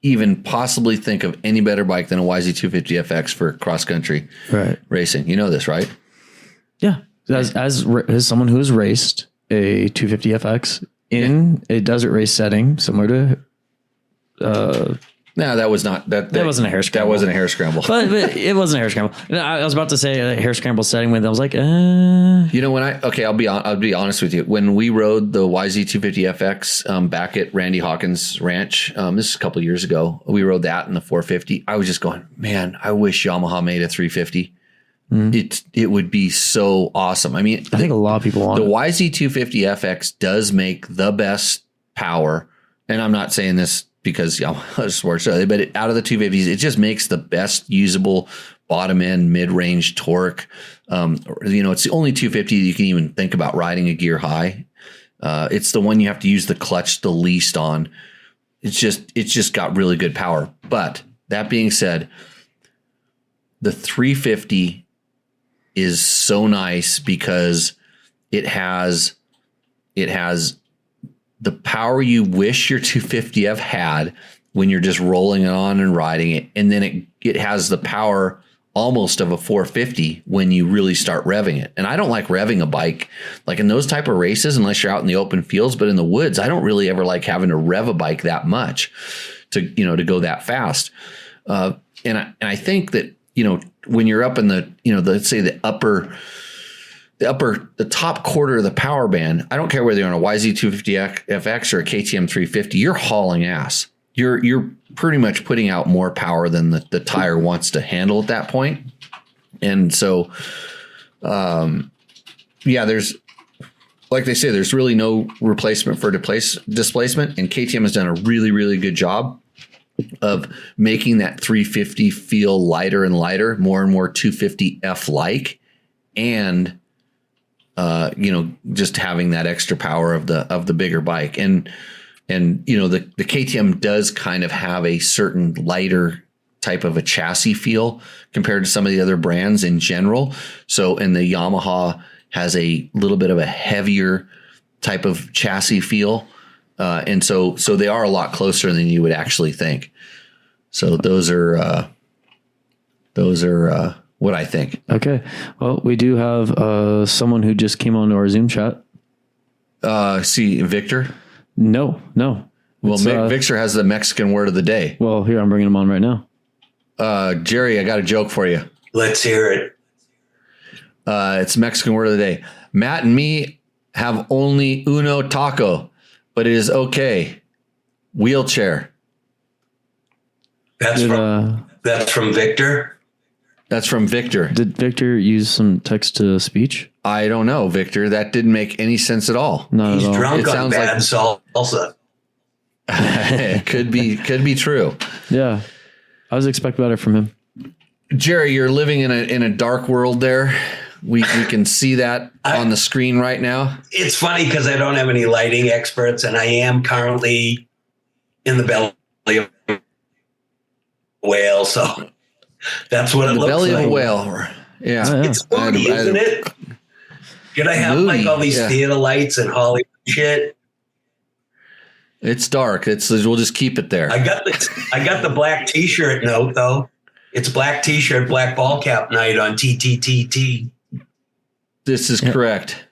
[SPEAKER 1] even possibly think of any better bike than a YZ250FX for cross country racing. You know this, right?
[SPEAKER 2] Yeah. As someone who has raced a 250FX in a desert race setting, similar to
[SPEAKER 1] no, that was not that
[SPEAKER 2] wasn't a hair scramble.
[SPEAKER 1] That wasn't a hair scramble.
[SPEAKER 2] but it wasn't a hair scramble. I was about to say a hair scramble setting when I was like,
[SPEAKER 1] I'll be honest with you. When we rode the YZ250FX back at Randy Hawkins' ranch, this is a couple of years ago, we rode that in the 450. I was just going, man, I wish Yamaha made a 350. It would be so awesome. I mean,
[SPEAKER 2] I think a lot of people want
[SPEAKER 1] the YZ250FX does make the best power, and I'm not saying this because Yamaha sports, but out of the 250s, it just makes the best usable bottom end mid-range torque. It's the only 250 you can even think about riding a gear high. It's the one you have to use the clutch the least on. It's just got really good power. But that being said, the 350 is so nice because it has the power you wish your 250F had when you're just rolling it on and riding it. And then it has the power almost of a 450 when you really start revving it. And I don't like revving a bike like in those type of races, unless you're out in the open fields, but in the woods, I don't really ever like having to rev a bike that much to go that fast. And I think that, when you're up in the, let's say the top quarter of the power band, I don't care whether you're on a YZ250FX or a KTM 350, you're hauling ass. you're pretty much putting out more power than the tire wants to handle at that point. And so, there's, like they say, there's really no replacement for displacement. And KTM has done a really, really good job of making that 350 feel lighter and lighter, more and more 250F like, and just having that extra power of the bigger bike. And the KTM does kind of have a certain lighter type of a chassis feel compared to some of the other brands in general. So, and the Yamaha has a little bit of a heavier type of chassis feel. And so they are a lot closer than you would actually think. So those are what I think.
[SPEAKER 2] Okay. Well, we do have someone who just came onto our Zoom chat.
[SPEAKER 1] See, Victor?
[SPEAKER 2] No.
[SPEAKER 1] Well, Victor has the Mexican word of the day.
[SPEAKER 2] Well, here, I'm bringing him on right now.
[SPEAKER 1] Jerry, I got a joke for you.
[SPEAKER 3] Let's hear it.
[SPEAKER 1] It's Mexican word of the day. Matt and me have only uno taco, but it is okay. Wheelchair.
[SPEAKER 3] That's from Victor.
[SPEAKER 1] That's from Victor.
[SPEAKER 2] Did Victor use some text to speech?
[SPEAKER 1] I don't know, Victor. That didn't make any sense at all.
[SPEAKER 2] Not
[SPEAKER 3] He's
[SPEAKER 2] at all.
[SPEAKER 3] drunk
[SPEAKER 1] It
[SPEAKER 3] on
[SPEAKER 1] sounds
[SPEAKER 3] bad
[SPEAKER 1] like-
[SPEAKER 3] salsa.
[SPEAKER 1] Could be true.
[SPEAKER 2] Yeah. I was expecting better from him.
[SPEAKER 1] Jerry, you're living in a dark world there. We can see that on the screen right now.
[SPEAKER 3] It's funny because I don't have any lighting experts, and I am currently in the belly of a whale, so that's what it
[SPEAKER 1] The
[SPEAKER 3] looks
[SPEAKER 1] belly
[SPEAKER 3] like.
[SPEAKER 1] of a whale. Yeah.
[SPEAKER 2] Oh, yeah.
[SPEAKER 3] It's moody, isn't it? Should I have like all these theater lights and Hollywood shit?
[SPEAKER 1] It's dark. We'll just keep it there.
[SPEAKER 3] I got the black T-shirt note though. It's black T-shirt, black ball cap night on TTTT.
[SPEAKER 1] This is correct.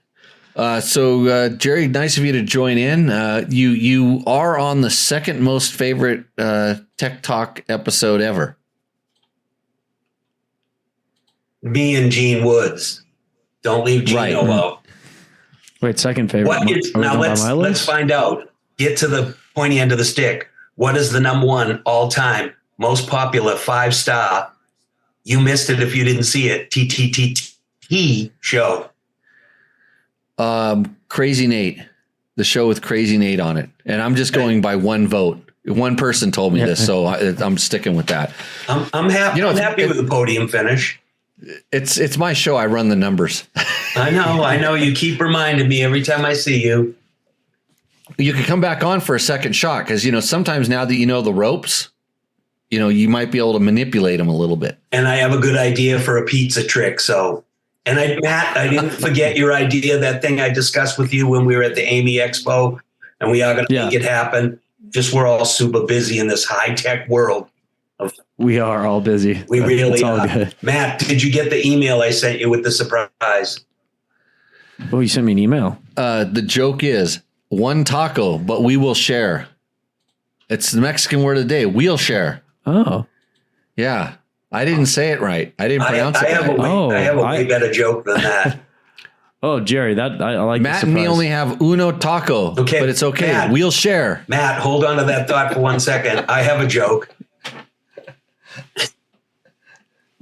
[SPEAKER 1] So Jerry, nice of you to join in. You are on the second most favorite Tech Talk episode ever.
[SPEAKER 3] Me and Gene Woods. Don't leave Gino out.
[SPEAKER 2] Wait, second favorite.
[SPEAKER 3] What is, now let's find out. Get to the pointy end of the stick. What is the number one all time most popular 5-star? You missed it if you didn't see it. TTTT show.
[SPEAKER 1] Crazy Nate, the show with Crazy Nate on it, and I'm just going by one vote. One person told me this, so I'm sticking with that.
[SPEAKER 3] I'm happy. I'm happy with the podium finish.
[SPEAKER 1] It's my show. I run the numbers.
[SPEAKER 3] I know. You keep reminding me every time I see you.
[SPEAKER 1] You could come back on for a second shot because sometimes now that you know the ropes, you might be able to manipulate them a little bit.
[SPEAKER 3] And I have a good idea for a pizza trick. So, Matt, I didn't forget your idea, that thing I discussed with you when we were at the Amy Expo, and we are going to make it happen. Just we're all super busy in this high tech world.
[SPEAKER 2] We are all busy.
[SPEAKER 3] We really are.
[SPEAKER 2] Good.
[SPEAKER 3] Matt, did you get the email I sent you with the surprise?
[SPEAKER 2] Oh, you sent me an email.
[SPEAKER 1] The joke is one taco, but we will share. It's the Mexican word of the day. We'll share.
[SPEAKER 2] Oh,
[SPEAKER 1] yeah. I didn't say it right. I didn't pronounce it right.
[SPEAKER 3] I have a way better joke than that.
[SPEAKER 2] Oh, Jerry, I like
[SPEAKER 1] Matt and me only have uno taco, but it's okay.
[SPEAKER 3] Matt,
[SPEAKER 1] we'll share.
[SPEAKER 3] Matt, hold on to that thought for 1 second. I have a joke.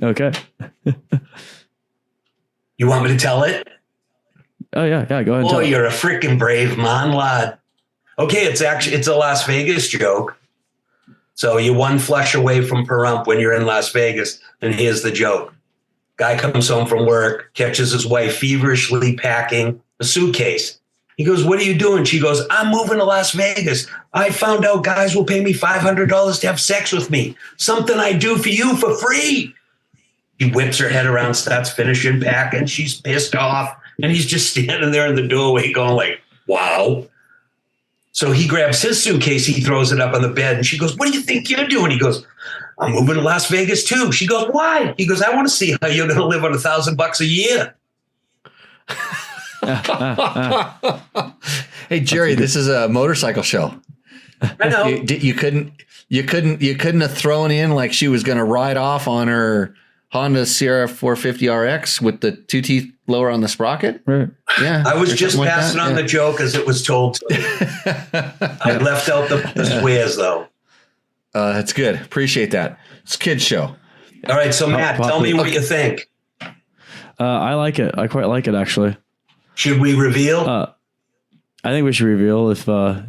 [SPEAKER 2] Okay.
[SPEAKER 3] You want me to tell it?
[SPEAKER 2] Oh, yeah. Go ahead and tell
[SPEAKER 3] Oh,
[SPEAKER 2] it.
[SPEAKER 3] you're a freaking brave man, lad. Okay, it's a Las Vegas joke. So you're one flush away from Pahrump when you're in Las Vegas, and here's the joke. Guy comes home from work, catches his wife feverishly packing a suitcase. He goes, "What are you doing?" She goes, "I'm moving to Las Vegas. I found out guys will pay me $500 to have sex with me. Something I do for you for free." She whips her head around, starts finishing packing. She's pissed off. And he's just standing there in the doorway going like, wow. So he grabs his suitcase. He throws it up on the bed. And she goes, "What do you think you're doing?" He goes, "I'm moving to Las Vegas too." She goes, "Why?" He goes, "I want to see how you're going to live on $1,000 a year."
[SPEAKER 1] Hey, Jerry, this is a motorcycle show.
[SPEAKER 3] I know.
[SPEAKER 1] You couldn't have thrown in like she was going to ride off on her Honda Sierra 450 RX with the 2 teeth lower on the sprocket.
[SPEAKER 2] Right.
[SPEAKER 1] Yeah.
[SPEAKER 3] I was just passing on the joke as it was told to me. I left out the swears though.
[SPEAKER 1] That's good. Appreciate that. It's a kid's show.
[SPEAKER 3] All right, so Matt, tell me what you think.
[SPEAKER 2] I like it. I quite like it, actually.
[SPEAKER 3] Should we reveal?
[SPEAKER 2] I think we should reveal if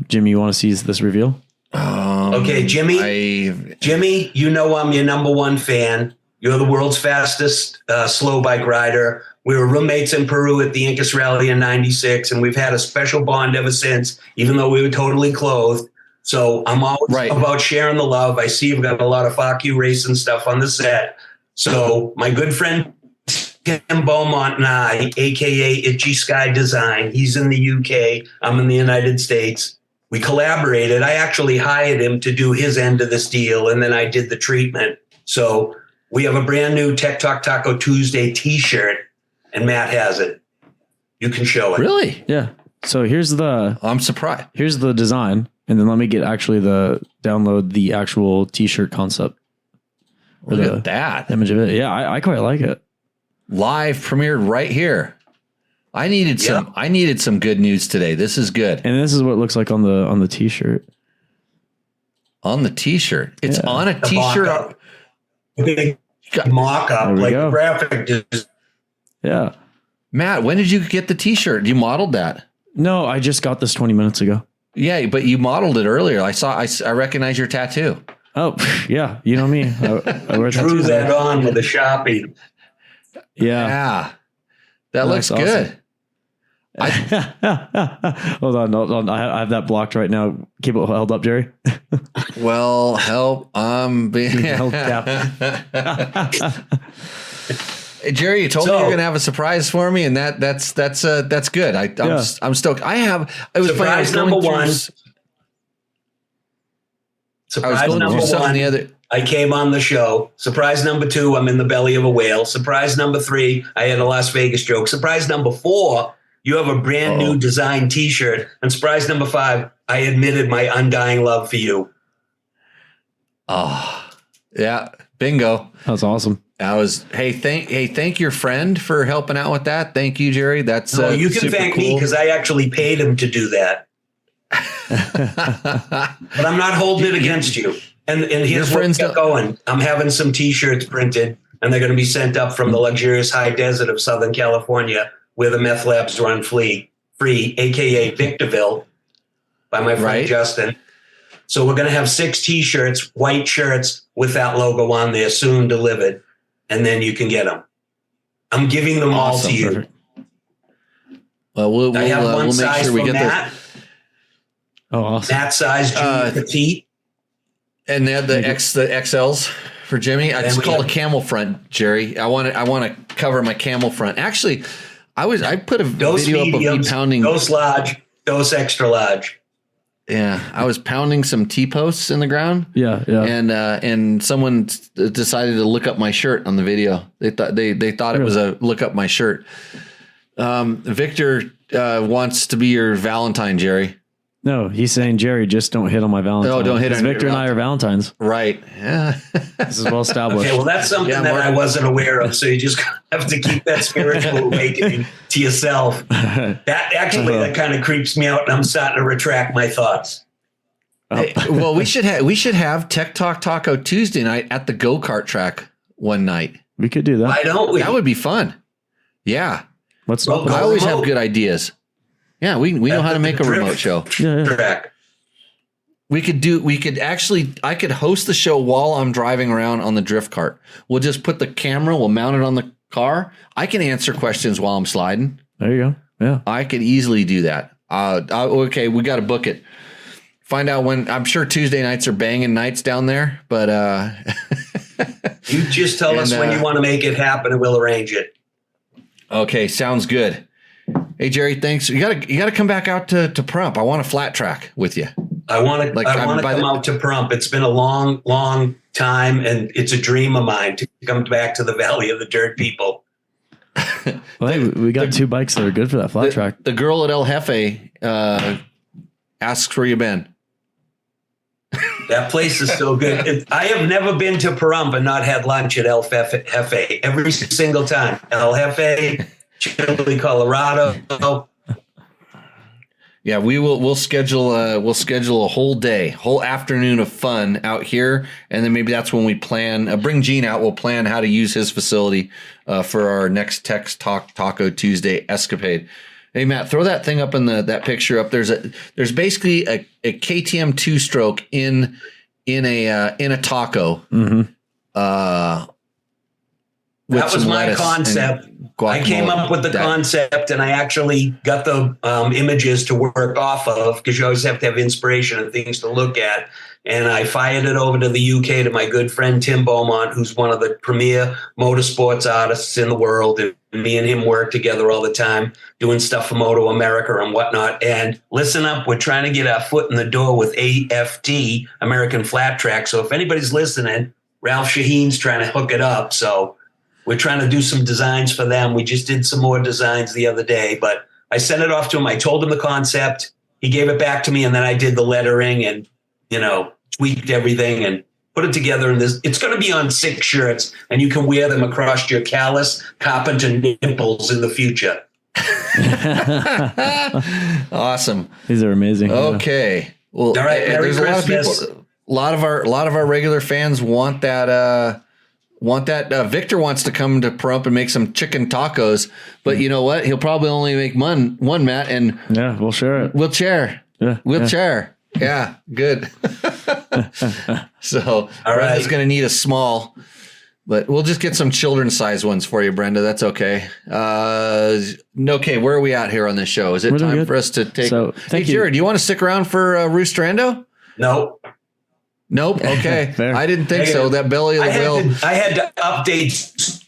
[SPEAKER 2] Jimmy, you want to see this reveal?
[SPEAKER 3] Okay, Jimmy, you know I'm your number one fan. You're the world's fastest slow bike rider. We were roommates in Peru at the Incas Rally in '96, and we've had a special bond ever since, even though we were totally clothed. So I'm always about sharing the love. I see you've got a lot of fuck you racing stuff on the set. So my good friend Tim Beaumont and I, a.k.a. Itchy Sky Design, he's in the UK, I'm in the United States. We collaborated. I actually hired him to do his end of this deal, and then I did the treatment. So we have a brand new Tech Talk Taco Tuesday T-shirt, and Matt has it. You can show it.
[SPEAKER 1] Really?
[SPEAKER 2] Yeah. So
[SPEAKER 1] I'm surprised.
[SPEAKER 2] Here's the design, and then let me get download the actual T-shirt concept.
[SPEAKER 1] Look at that
[SPEAKER 2] image of it. Yeah, I quite like it.
[SPEAKER 1] Live premiered right here. I needed some good news today. This is good.
[SPEAKER 2] And this is what it looks like on the T-shirt.
[SPEAKER 1] On the T-shirt. It's on a T-shirt.
[SPEAKER 3] Big mock-up, like graphic design.
[SPEAKER 2] Yeah.
[SPEAKER 1] Matt, when did you get the T-shirt? You modeled that?
[SPEAKER 2] No, I just got this 20 minutes ago.
[SPEAKER 1] Yeah, but you modeled it earlier. I recognize your tattoo.
[SPEAKER 2] Oh, yeah. You know me. I wear
[SPEAKER 3] Drew that on with a Sharpie.
[SPEAKER 1] Yeah. That looks good.
[SPEAKER 2] Hold on. I have that blocked right now. Keep it held up, Jerry.
[SPEAKER 1] Well, help. I'm being
[SPEAKER 2] held down.
[SPEAKER 1] Hey, Jerry, you told me you're going to have a surprise for me, and that's good. I'm stoked.
[SPEAKER 3] Surprise number one. Surprise number one. I came on the show. Surprise number two, I'm in the belly of a whale. Surprise number three, I had a Las Vegas joke. Surprise number four, you have a brand new design T-shirt. And surprise number five, I admitted my undying love for you.
[SPEAKER 1] Oh, yeah. Bingo.
[SPEAKER 2] That's awesome.
[SPEAKER 1] Thank your friend for helping out with that. Thank you, Jerry. That's
[SPEAKER 3] you can thank me because I actually paid him to do that. But I'm not holding it against you. And here's where we get going. I'm having some T-shirts printed, and they're going to be sent up from the luxurious high desert of Southern California, where the meth labs run free, a.k.a. Victorville, by my friend Justin. So we're going to have 6 T-shirts, white shirts with that logo on there, soon delivered, and then you can get them. I'm giving them all to you.
[SPEAKER 1] Perfect. Well, we'll make sure we get
[SPEAKER 3] Matt.
[SPEAKER 2] Oh, awesome.
[SPEAKER 3] Matt size, junior petite.
[SPEAKER 1] And they had the XLs for Jimmy. It's called a camel front, Jerry. I want to cover my camel front. Actually, I put a video up of me pounding
[SPEAKER 3] dose large, dose extra large.
[SPEAKER 1] Yeah, I was pounding some T-posts in the ground.
[SPEAKER 2] Yeah.
[SPEAKER 1] And someone decided to look up my shirt on the video. They thought it was a look up my shirt. Victor wants to be your Valentine, Jerry.
[SPEAKER 2] No, he's saying, Jerry, just don't hit on my Valentine.
[SPEAKER 1] No, don't hit on
[SPEAKER 2] Victor and I are Valentines.
[SPEAKER 1] Right. Yeah.
[SPEAKER 2] This is well established.
[SPEAKER 3] Okay, well, that's something that I wasn't aware of. So you just have to keep that spiritual awakening to yourself. That kind of creeps me out, and I'm starting to retract my thoughts.
[SPEAKER 1] Hey, well, we should have Tech Talk Taco Tuesday night at the go-kart track one night.
[SPEAKER 2] We could do that.
[SPEAKER 3] Why don't we?
[SPEAKER 1] That would be fun. Yeah.
[SPEAKER 2] I
[SPEAKER 1] always have good ideas. Yeah, we know how to make a remote show.
[SPEAKER 2] Yeah.
[SPEAKER 1] I could host the show while I'm driving around on the drift cart. We'll just put the camera, we'll mount it on the car. I can answer questions while I'm sliding.
[SPEAKER 2] There you go. Yeah.
[SPEAKER 1] I could easily do that. Okay, we got to book it. Find out when. I'm sure Tuesday nights are banging nights down there, but
[SPEAKER 3] you just tell us when you want to make it happen and we'll arrange it.
[SPEAKER 1] Okay, sounds good. Hey Jerry, thanks. You gotta come back out to Prump. I want a flat track with you.
[SPEAKER 3] I want to come out to Prump. It's been a long, long time, and it's a dream of mine to come back to the Valley of the Dirt People.
[SPEAKER 2] Well, hey, we got 2 bikes that are good for that flat track.
[SPEAKER 1] The girl at El Jefe asks where you been.
[SPEAKER 3] That place is so good. I have never been to Pahrump and not had lunch at El Jefe every single time. El Jefe, Chile, Colorado.
[SPEAKER 1] Yeah, we'll schedule a whole afternoon of fun out here, and then maybe that's when we plan. Bring Gene out. We'll plan how to use his facility for our next Text Talk Taco Tuesday escapade. Hey Matt, throw that thing up in that picture up. There's basically a KTM 2-stroke in a taco.
[SPEAKER 2] Mm-hmm.
[SPEAKER 3] That was my concept. I came up with the concept, and I actually got the images to work off of, because you always have to have inspiration and things to look at. And I fired it over to the UK to my good friend Tim Beaumont, who's one of the premier motorsports artists in the world. And me and him work together all the time, doing stuff for Moto America and whatnot. And listen up, we're trying to get our foot in the door with AFT, American Flat Track. So if anybody's listening, Ralph Shaheen's trying to hook it up. So we're trying to do some designs for them. We just did some more designs the other day, but I sent it off to him. I told him the concept. He gave it back to me, and then I did the lettering and, tweaked everything and put it together. And it's going to be on 6 shirts, and you can wear them across your callus, carpenter nipples in the future.
[SPEAKER 1] Awesome.
[SPEAKER 2] These are amazing.
[SPEAKER 1] Okay. Well,
[SPEAKER 3] all right.
[SPEAKER 1] There's
[SPEAKER 3] Christmas.
[SPEAKER 1] a lot of our regular fans want that. Victor wants to come to Pahrump and make some chicken tacos, but you know what? He'll probably only make one, Matt, and
[SPEAKER 2] yeah, we'll share it.
[SPEAKER 1] We'll share.
[SPEAKER 2] Yeah,
[SPEAKER 1] we'll share. Yeah, good. So Brenda's going to need a small, but we'll just get some children's size ones for you, Brenda. That's okay. Okay, where are we at here on this show? Is it time for us to take? Hey, Jared, do you want to stick around for Roost Rando?
[SPEAKER 3] No.
[SPEAKER 1] Nope. Okay. I didn't think so. That belly of the whale.
[SPEAKER 3] I had to update,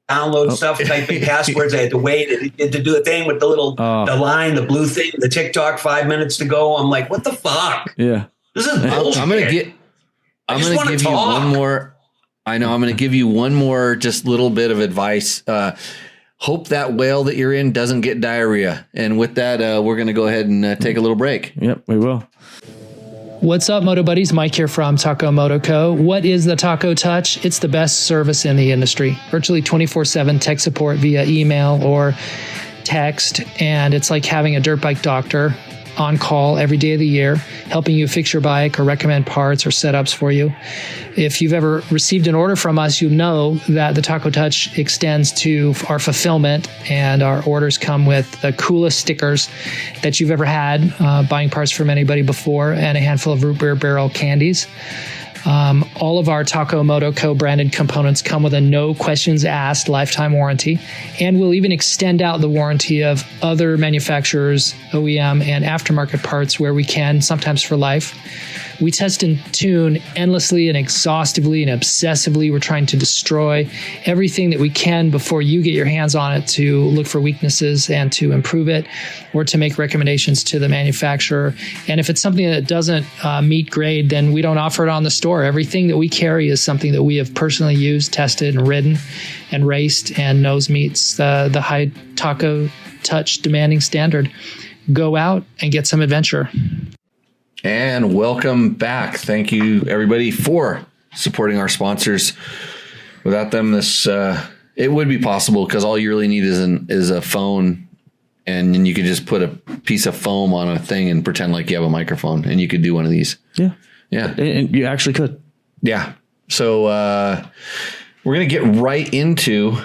[SPEAKER 3] download stuff, type in passwords. I had to wait to do a thing with the little the line, the blue thing, the TikTok 5 minutes to go. I'm like, what the fuck?
[SPEAKER 2] Yeah.
[SPEAKER 3] This is bullshit.
[SPEAKER 1] I'm gonna give you one more. I know. I'm gonna give you one more, just little bit of advice. Hope that whale that you're in doesn't get diarrhea. And with that, we're gonna go ahead and take a little break.
[SPEAKER 2] Yep, we will.
[SPEAKER 4] What's up, Moto Buddies? Mike here from Taco Moto Co. What is the Taco Touch? It's the best service in the industry. Virtually 24/7 tech support via email or text. And it's like having a dirt bike doctor on call every day of the year, helping you fix your bike or recommend parts or setups for you. If you've ever received an order from us, you know that the Taco Touch extends to our fulfillment, and our orders come with the coolest stickers that you've ever had, buying parts from anybody before, and a handful of root beer barrel candies. All of our Taco Moto Co. branded components come with a no questions asked lifetime warranty, and we'll even extend out the warranty of other manufacturers, OEM, and aftermarket parts where we can, sometimes for life. We test and tune endlessly and exhaustively and obsessively. We're trying to destroy everything that we can before you get your hands on it, to look for weaknesses and to improve it, or to make recommendations to the manufacturer. And if it's something that doesn't meet grade, then we don't offer it on the store. Everything that we carry is something that we have personally used, tested, and ridden and raced, and knows meets the high Taco Touch demanding standard. Go out and get some adventure.
[SPEAKER 1] And welcome back. Thank you, everybody, for supporting our sponsors. Without them, this it would be possible, because all you really need is a phone, and then you could just put a piece of foam on a thing and pretend like you have a microphone, and you could do one of these.
[SPEAKER 2] Yeah.
[SPEAKER 1] And
[SPEAKER 2] you actually could.
[SPEAKER 1] Yeah. So we're going to get right into.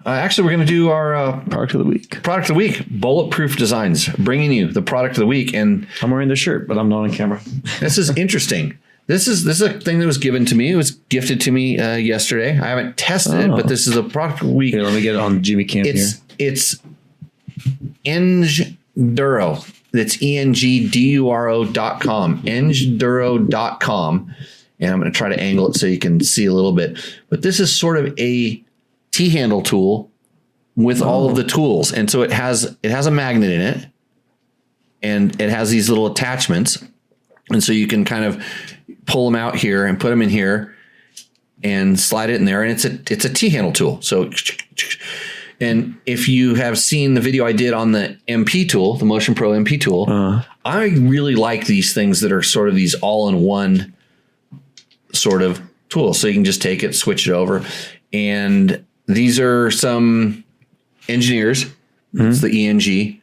[SPEAKER 1] Actually, we're going to do our
[SPEAKER 2] product of the week.
[SPEAKER 1] Product of the week, Bulletproof Designs, bringing you the product of the week. And
[SPEAKER 2] I'm wearing this shirt, but I'm not on camera.
[SPEAKER 1] This is interesting. This is a thing that was given to me. It was gifted to me yesterday. I haven't tested it, but this is a product of the week.
[SPEAKER 2] Here, let me get it on Jimmy Camp here.
[SPEAKER 1] It's Engduro. That's ENGDURO.com. Engduro.com. And I'm going to try to angle it so you can see a little bit. But this is sort of a T-handle tool with all of the tools. And so it has a magnet in it, and it has these little attachments. And so you can kind of pull them out here and put them in here and slide it in there. And it's a T-handle tool. So, and if you have seen the video I did on the MP tool, the Motion Pro MP tool, I really like these things that are sort of these all-in-one sort of tools. So you can just take it, switch it over. And these are some engineers. It's the ENG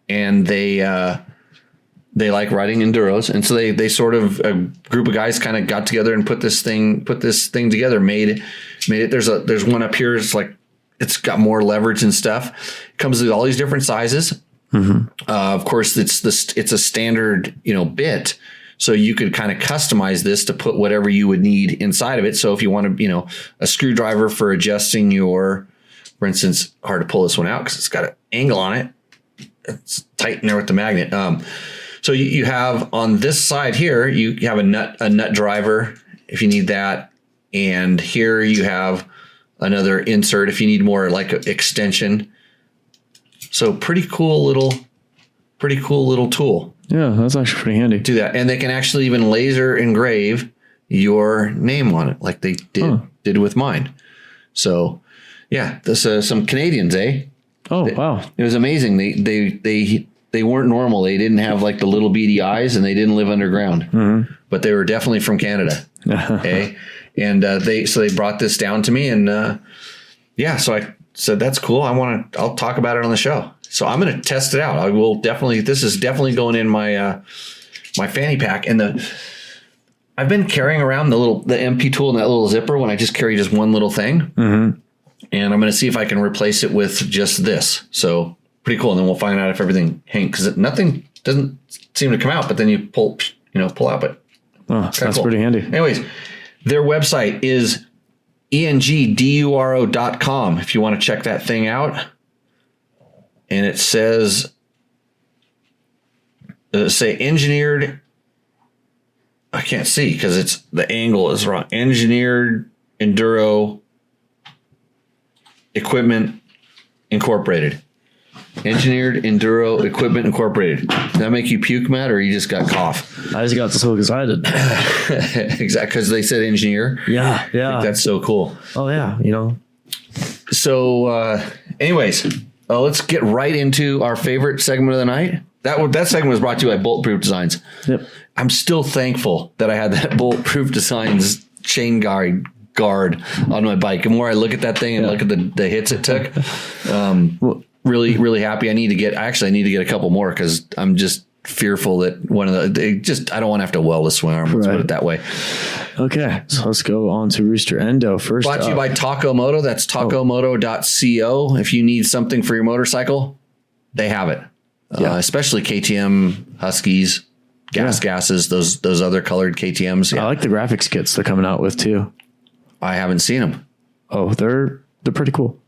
[SPEAKER 1] and they like riding enduros, and so they sort of, a group of guys kind of got together and put this thing together, made it. There's one up here. It's like, it's got more leverage and stuff. It comes with all these different sizes. Of course, it's a standard, bit. So you could kind of customize this to put whatever you would need inside of it. So if you want to, a screwdriver for adjusting for instance, hard to pull this one out because it's got an angle on it. It's tight in there with the magnet. So you have on this side here, you have a nut driver if you need that. And here you have another insert if you need more like an extension. So pretty cool little tool.
[SPEAKER 2] Yeah, that's actually pretty handy.
[SPEAKER 1] Do that. And they can actually even laser engrave your name on it like they did with mine. So yeah, this some Canadians, eh?
[SPEAKER 2] Oh, wow.
[SPEAKER 1] It was amazing. They weren't normal. They didn't have like the little beady eyes, and they didn't live underground. But they were definitely from Canada. Okay. And they brought this down to me, and so I said, that's cool. I'll talk about it on the show. So I'm going to test it out. I will definitely, this is definitely going in my my fanny pack. And I've been carrying around the MP tool and that little zipper when I just carry just one little thing. And I'm going to see if I can replace it with just this. So pretty cool. And then we'll find out if everything hangs, because nothing doesn't seem to come out, but then you pull out. But
[SPEAKER 2] that's cool. Pretty handy.
[SPEAKER 1] Anyways, their website is engduro.com if you want to check that thing out. And it says, engineered. I can't see because the angle is wrong. Engineered Enduro Equipment Incorporated. Engineered Enduro Equipment Incorporated. Did that make you puke, Matt, or you just got cough?
[SPEAKER 2] I just got so excited.
[SPEAKER 1] Exactly, because they said engineer.
[SPEAKER 2] Yeah.
[SPEAKER 1] That's so cool.
[SPEAKER 2] Oh, yeah,
[SPEAKER 1] So, anyways, let's get right into our favorite segment of the night. That segment was brought to you by Bulletproof Designs.
[SPEAKER 2] Yep.
[SPEAKER 1] I'm still thankful that I had that Bulletproof Designs chain guard on my bike. The more I look at that thing and look at the hits it took, really, really happy. I need to get a couple more because I'm just fearful that I don't want to have to weld a swing arm. Let's put it that way.
[SPEAKER 2] Okay, so let's go on to Rooster Endo first.
[SPEAKER 1] Brought to you by Taco Moto. That's tacomoto.co. If you need something for your motorcycle, they have it. Especially KTM, Huskies, gases, those other colored KTMs. Yeah.
[SPEAKER 2] I like the graphics kits they're coming out with too.
[SPEAKER 1] I haven't seen them.
[SPEAKER 2] Oh, they're pretty cool.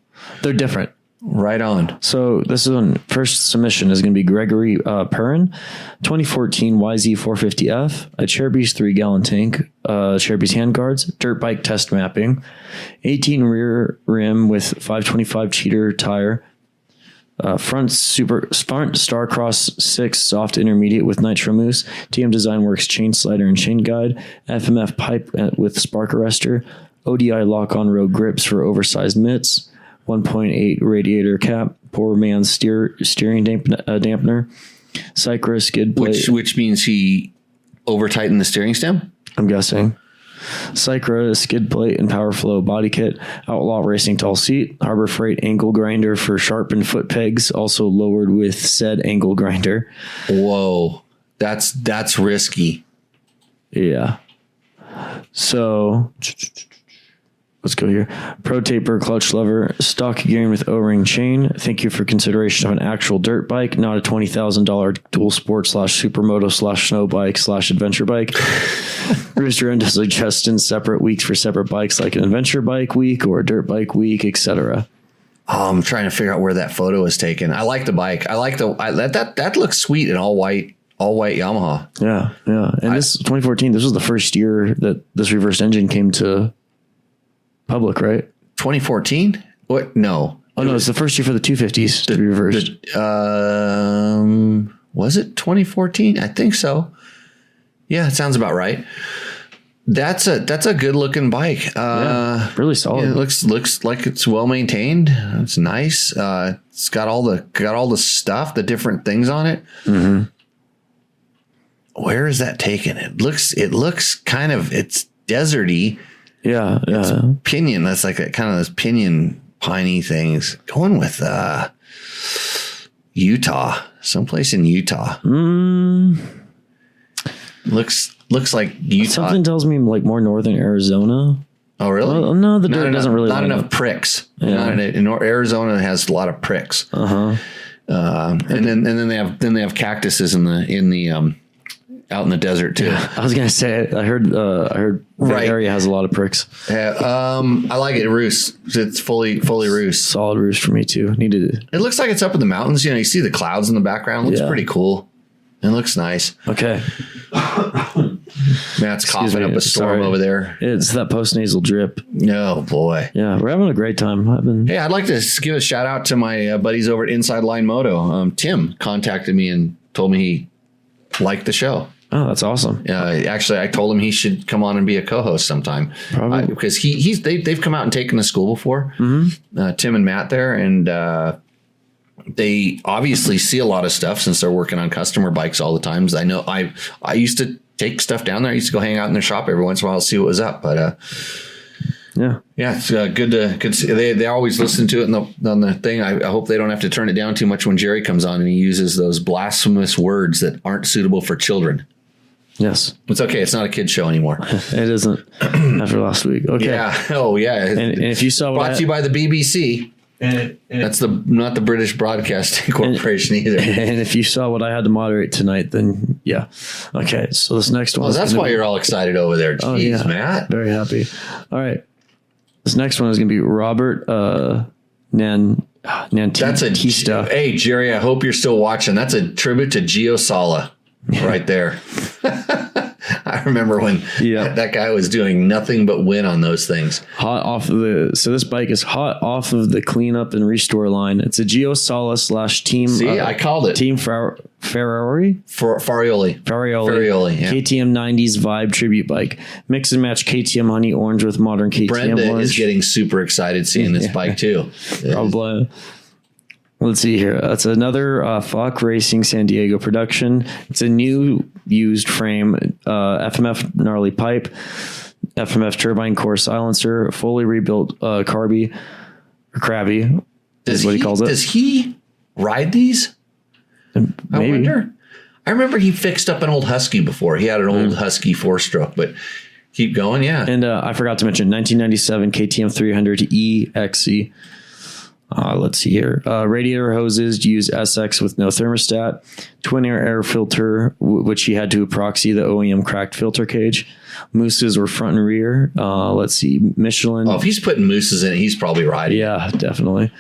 [SPEAKER 2] They're different.
[SPEAKER 1] Right on.
[SPEAKER 2] So this is first submission is going to be Gregory Perrin, 2014 YZ450F, a Cherubies 3-gallon tank, Cherubies handguards, dirt bike test mapping, 18 rear rim with 525 cheater tire, front Starcross 6 soft intermediate with nitro mousse, TM Design Works chain slider and chain guide, FMF pipe with spark arrestor, ODI lock-on road grips for oversized mitts, 1.8 radiator cap, poor man's steering dampener, Cycra skid plate.
[SPEAKER 1] Which means he over-tightened the steering stem?
[SPEAKER 2] I'm guessing. Cycra skid plate and power flow body kit, Outlaw Racing tall seat, Harbor Freight angle grinder for sharpened foot pegs, also lowered with said angle grinder.
[SPEAKER 1] Whoa, that's risky.
[SPEAKER 2] Yeah. So let's go here. Pro taper clutch lever, stock gearing with O-ring chain. Thank you for consideration of an actual dirt bike, not a $20,000 dual sport / supermoto / snow bike / adventure bike. Rooster Endo suggestions separate weeks for separate bikes, like an adventure bike week or a dirt bike week, etc.
[SPEAKER 1] I'm trying to figure out where that photo is taken. I like the bike. I like that looks sweet in all white Yamaha.
[SPEAKER 2] Yeah. And this 2014. This was the first year that this reversed engine came to public, right?
[SPEAKER 1] 2014? What? No.
[SPEAKER 2] Oh, no, it's the first year for the 250s to be reversed.
[SPEAKER 1] Was it 2014? I think so. Yeah, it sounds about right. That's a good looking bike.
[SPEAKER 2] Really solid.
[SPEAKER 1] Yeah, it looks like it's well maintained. It's nice. It's got all the stuff, the different things on it.
[SPEAKER 2] Mm-hmm.
[SPEAKER 1] Where is that taken? It looks kind of, it's deserty.
[SPEAKER 2] Yeah.
[SPEAKER 1] It's pinion. That's like kind of those pinion piney things. Going with Utah. Someplace in Utah. Looks like Utah.
[SPEAKER 2] Something tells me like more northern Arizona.
[SPEAKER 1] Oh, really?
[SPEAKER 2] Well, no, the dirt doesn't really.
[SPEAKER 1] Not
[SPEAKER 2] line
[SPEAKER 1] enough
[SPEAKER 2] up.
[SPEAKER 1] pricks.
[SPEAKER 2] Yeah.
[SPEAKER 1] Arizona has a lot of pricks. And then they have cactuses in the out in the desert too.
[SPEAKER 2] I was gonna say I heard the area has a lot of pricks.
[SPEAKER 1] I like it. Roost. It's fully Roost.
[SPEAKER 2] Solid Roost for me too. Needed it.
[SPEAKER 1] It looks like it's up in the mountains. You see the clouds in the background. It looks pretty cool. It looks nice.
[SPEAKER 2] Okay.
[SPEAKER 1] Matt's coughing up a storm over there.
[SPEAKER 2] It's that post-nasal drip.
[SPEAKER 1] Oh, boy.
[SPEAKER 2] Yeah, we're having a great time.
[SPEAKER 1] Hey, I'd like to give a shout out to my buddies over at Inside Line Moto. Tim contacted me and told me he liked the show.
[SPEAKER 2] Oh, that's awesome.
[SPEAKER 1] Actually, I told him he should come on and be a co-host sometime.
[SPEAKER 2] Probably.
[SPEAKER 1] Because they've come out and taken the school before. Tim and Matt there. And they obviously see a lot of stuff since they're working on customer bikes all the time. I know I used to take stuff down there. I used to go hang out in their shop every once in a while to see what was up. But it's good to see. They always listen to it on the thing. I hope they don't have to turn it down too much when Jerry comes on and he uses those blasphemous words that aren't suitable for children.
[SPEAKER 2] Yes.
[SPEAKER 1] It's okay. It's not a kid's show anymore.
[SPEAKER 2] It isn't after last week. Okay.
[SPEAKER 1] Yeah. Oh, yeah.
[SPEAKER 2] And if you saw
[SPEAKER 1] brought to you by the BBC.
[SPEAKER 2] And
[SPEAKER 1] that's not the British Broadcasting Corporation either.
[SPEAKER 2] And if you saw what I had to moderate tonight, then yeah. Okay, so this next one.
[SPEAKER 1] Oh, that's why you're all excited over there. Jeez, Matt.
[SPEAKER 2] Very happy. All right. This next one is going to be Robert Nantista.
[SPEAKER 1] Hey, Jerry, I hope you're still watching. That's a tribute to Gio Sala right there. I remember when that guy was doing nothing but win on those things.
[SPEAKER 2] So this bike is hot off of the cleanup and restore line. It's a Gio Sala / team.
[SPEAKER 1] See, I called it.
[SPEAKER 2] Team Ferrari?
[SPEAKER 1] Farioli. Yeah.
[SPEAKER 2] KTM 90s Vibe tribute bike. Mix and match KTM Honey Orange with modern KTM
[SPEAKER 1] Brenda
[SPEAKER 2] Orange.
[SPEAKER 1] is getting super excited seeing this bike too.
[SPEAKER 2] Probably. Let's see here. That's another Falk Racing San Diego production. It's a new used frame, FMF gnarly pipe, FMF turbine core silencer, fully rebuilt Crabby. Is what he calls it.
[SPEAKER 1] Does he ride these?
[SPEAKER 2] Maybe.
[SPEAKER 1] I wonder. I remember he fixed up an old Husky before. He had an old Husky 4-stroke, but keep going. Yeah.
[SPEAKER 2] And I forgot to mention 1997 KTM 300 EXE. Let's see here. Radiator hoses use SX with no thermostat. Twin air filter, which he had to proxy the OEM cracked filter cage. Mousses were front and rear. Let's see. Michelin.
[SPEAKER 1] Oh, if he's putting mousses in it, he's probably riding.
[SPEAKER 2] Yeah, definitely.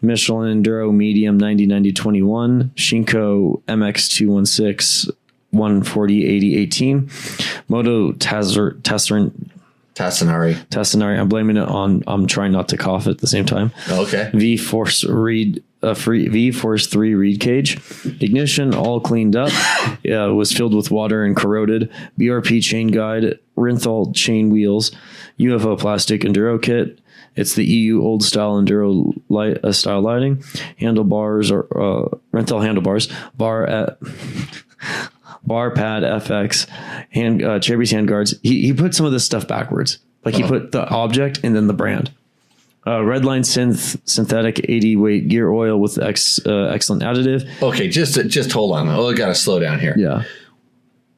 [SPEAKER 2] Michelin Enduro Medium 90-90-21. Shinko MX216 140-80-18. Moto Tassinari. I'm blaming it on. I'm trying not to cough at the same time.
[SPEAKER 1] Okay.
[SPEAKER 2] V-Force 3 reed cage. Ignition all cleaned up. Was filled with water and corroded. BRP chain guide. Rinthal chain wheels. UFO plastic enduro kit. It's the EU old style enduro style lighting. Handlebars or Rinthal handlebars. Bar pad FX, Cherby's hand guards. He put some of this stuff backwards. Like he put the object and then the brand. Redline synthetic 80 weight gear oil with excellent additive.
[SPEAKER 1] Okay, just hold on. Oh, I got to slow down here.
[SPEAKER 2] Yeah.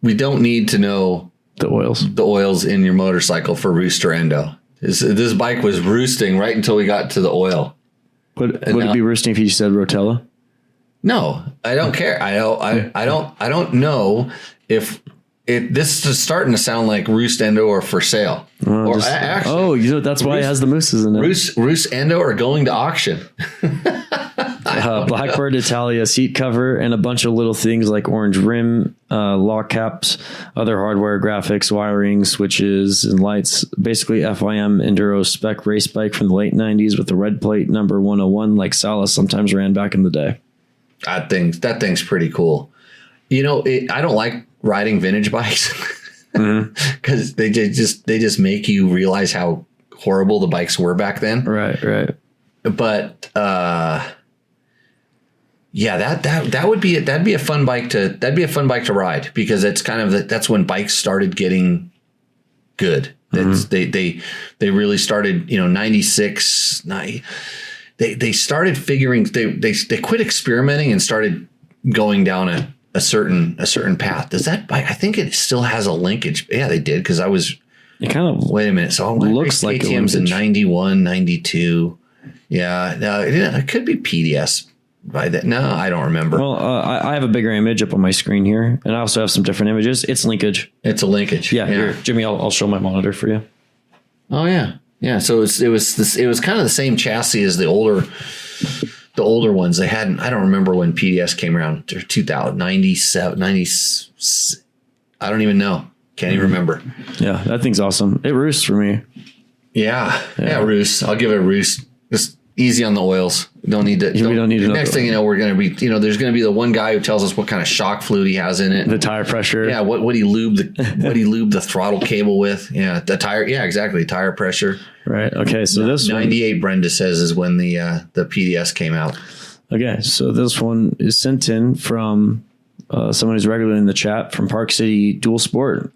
[SPEAKER 1] We don't need to know
[SPEAKER 2] the oils
[SPEAKER 1] in your motorcycle for Roost or Endo. This bike was roosting right until we got to the oil.
[SPEAKER 2] Would it be roosting if you said Rotella?
[SPEAKER 1] No, I don't care. I don't know if this is starting to sound like Roost Endo or for sale.
[SPEAKER 2] That's why it has the mousses in it.
[SPEAKER 1] Roost Endo are going to auction.
[SPEAKER 2] Blackbird Italia seat cover and a bunch of little things like orange rim, lock caps, other hardware, graphics, wiring, switches, and lights. Basically, FYM Enduro spec race bike from the late 90s with the red plate number 101 like Salas sometimes ran back in the day.
[SPEAKER 1] That thing's pretty cool. I don't like riding vintage bikes because they just make you realize how horrible the bikes were back then.
[SPEAKER 2] Right.
[SPEAKER 1] But that'd be a fun bike to ride because it's kind of that's when bikes started getting good. They really started 96. they started figuring they quit experimenting and started going down a certain path. Does that? I think it still has a linkage. Yeah, they did because I was.
[SPEAKER 2] It kind of
[SPEAKER 1] wait a minute. So
[SPEAKER 2] looks like
[SPEAKER 1] KTM's in 91, 92. Yeah, no, it could be PDS by that. No, I don't remember.
[SPEAKER 2] Well, I have a bigger image up on my screen here, and I also have some different images. It's linkage.
[SPEAKER 1] It's a linkage.
[SPEAKER 2] Yeah. Here, Jimmy, I'll show my monitor for you.
[SPEAKER 1] Oh yeah, yeah. So it was kind of the same chassis as the older ones. They hadn't. I don't remember when PDS came around. 2000, 97, 90. I don't even know. Can't even remember.
[SPEAKER 2] Yeah, that thing's awesome. It roosts for me.
[SPEAKER 1] Yeah, Roost. I'll give it a Roost. Just easy on the oils. We don't need to.
[SPEAKER 2] We don't need to.
[SPEAKER 1] Next thing you know, we're going to be. There's going to be the one guy who tells us what kind of shock fluid he has in it.
[SPEAKER 2] The tire pressure.
[SPEAKER 1] Yeah. What he lube the throttle cable with. Yeah. The tire. Yeah. Exactly. Tire pressure.
[SPEAKER 2] Right. Okay. So this
[SPEAKER 1] 98 Brenda says is when the PDS came out.
[SPEAKER 2] Okay. So this one is sent in from. Someone who's regularly in the chat from Park City Dual Sport.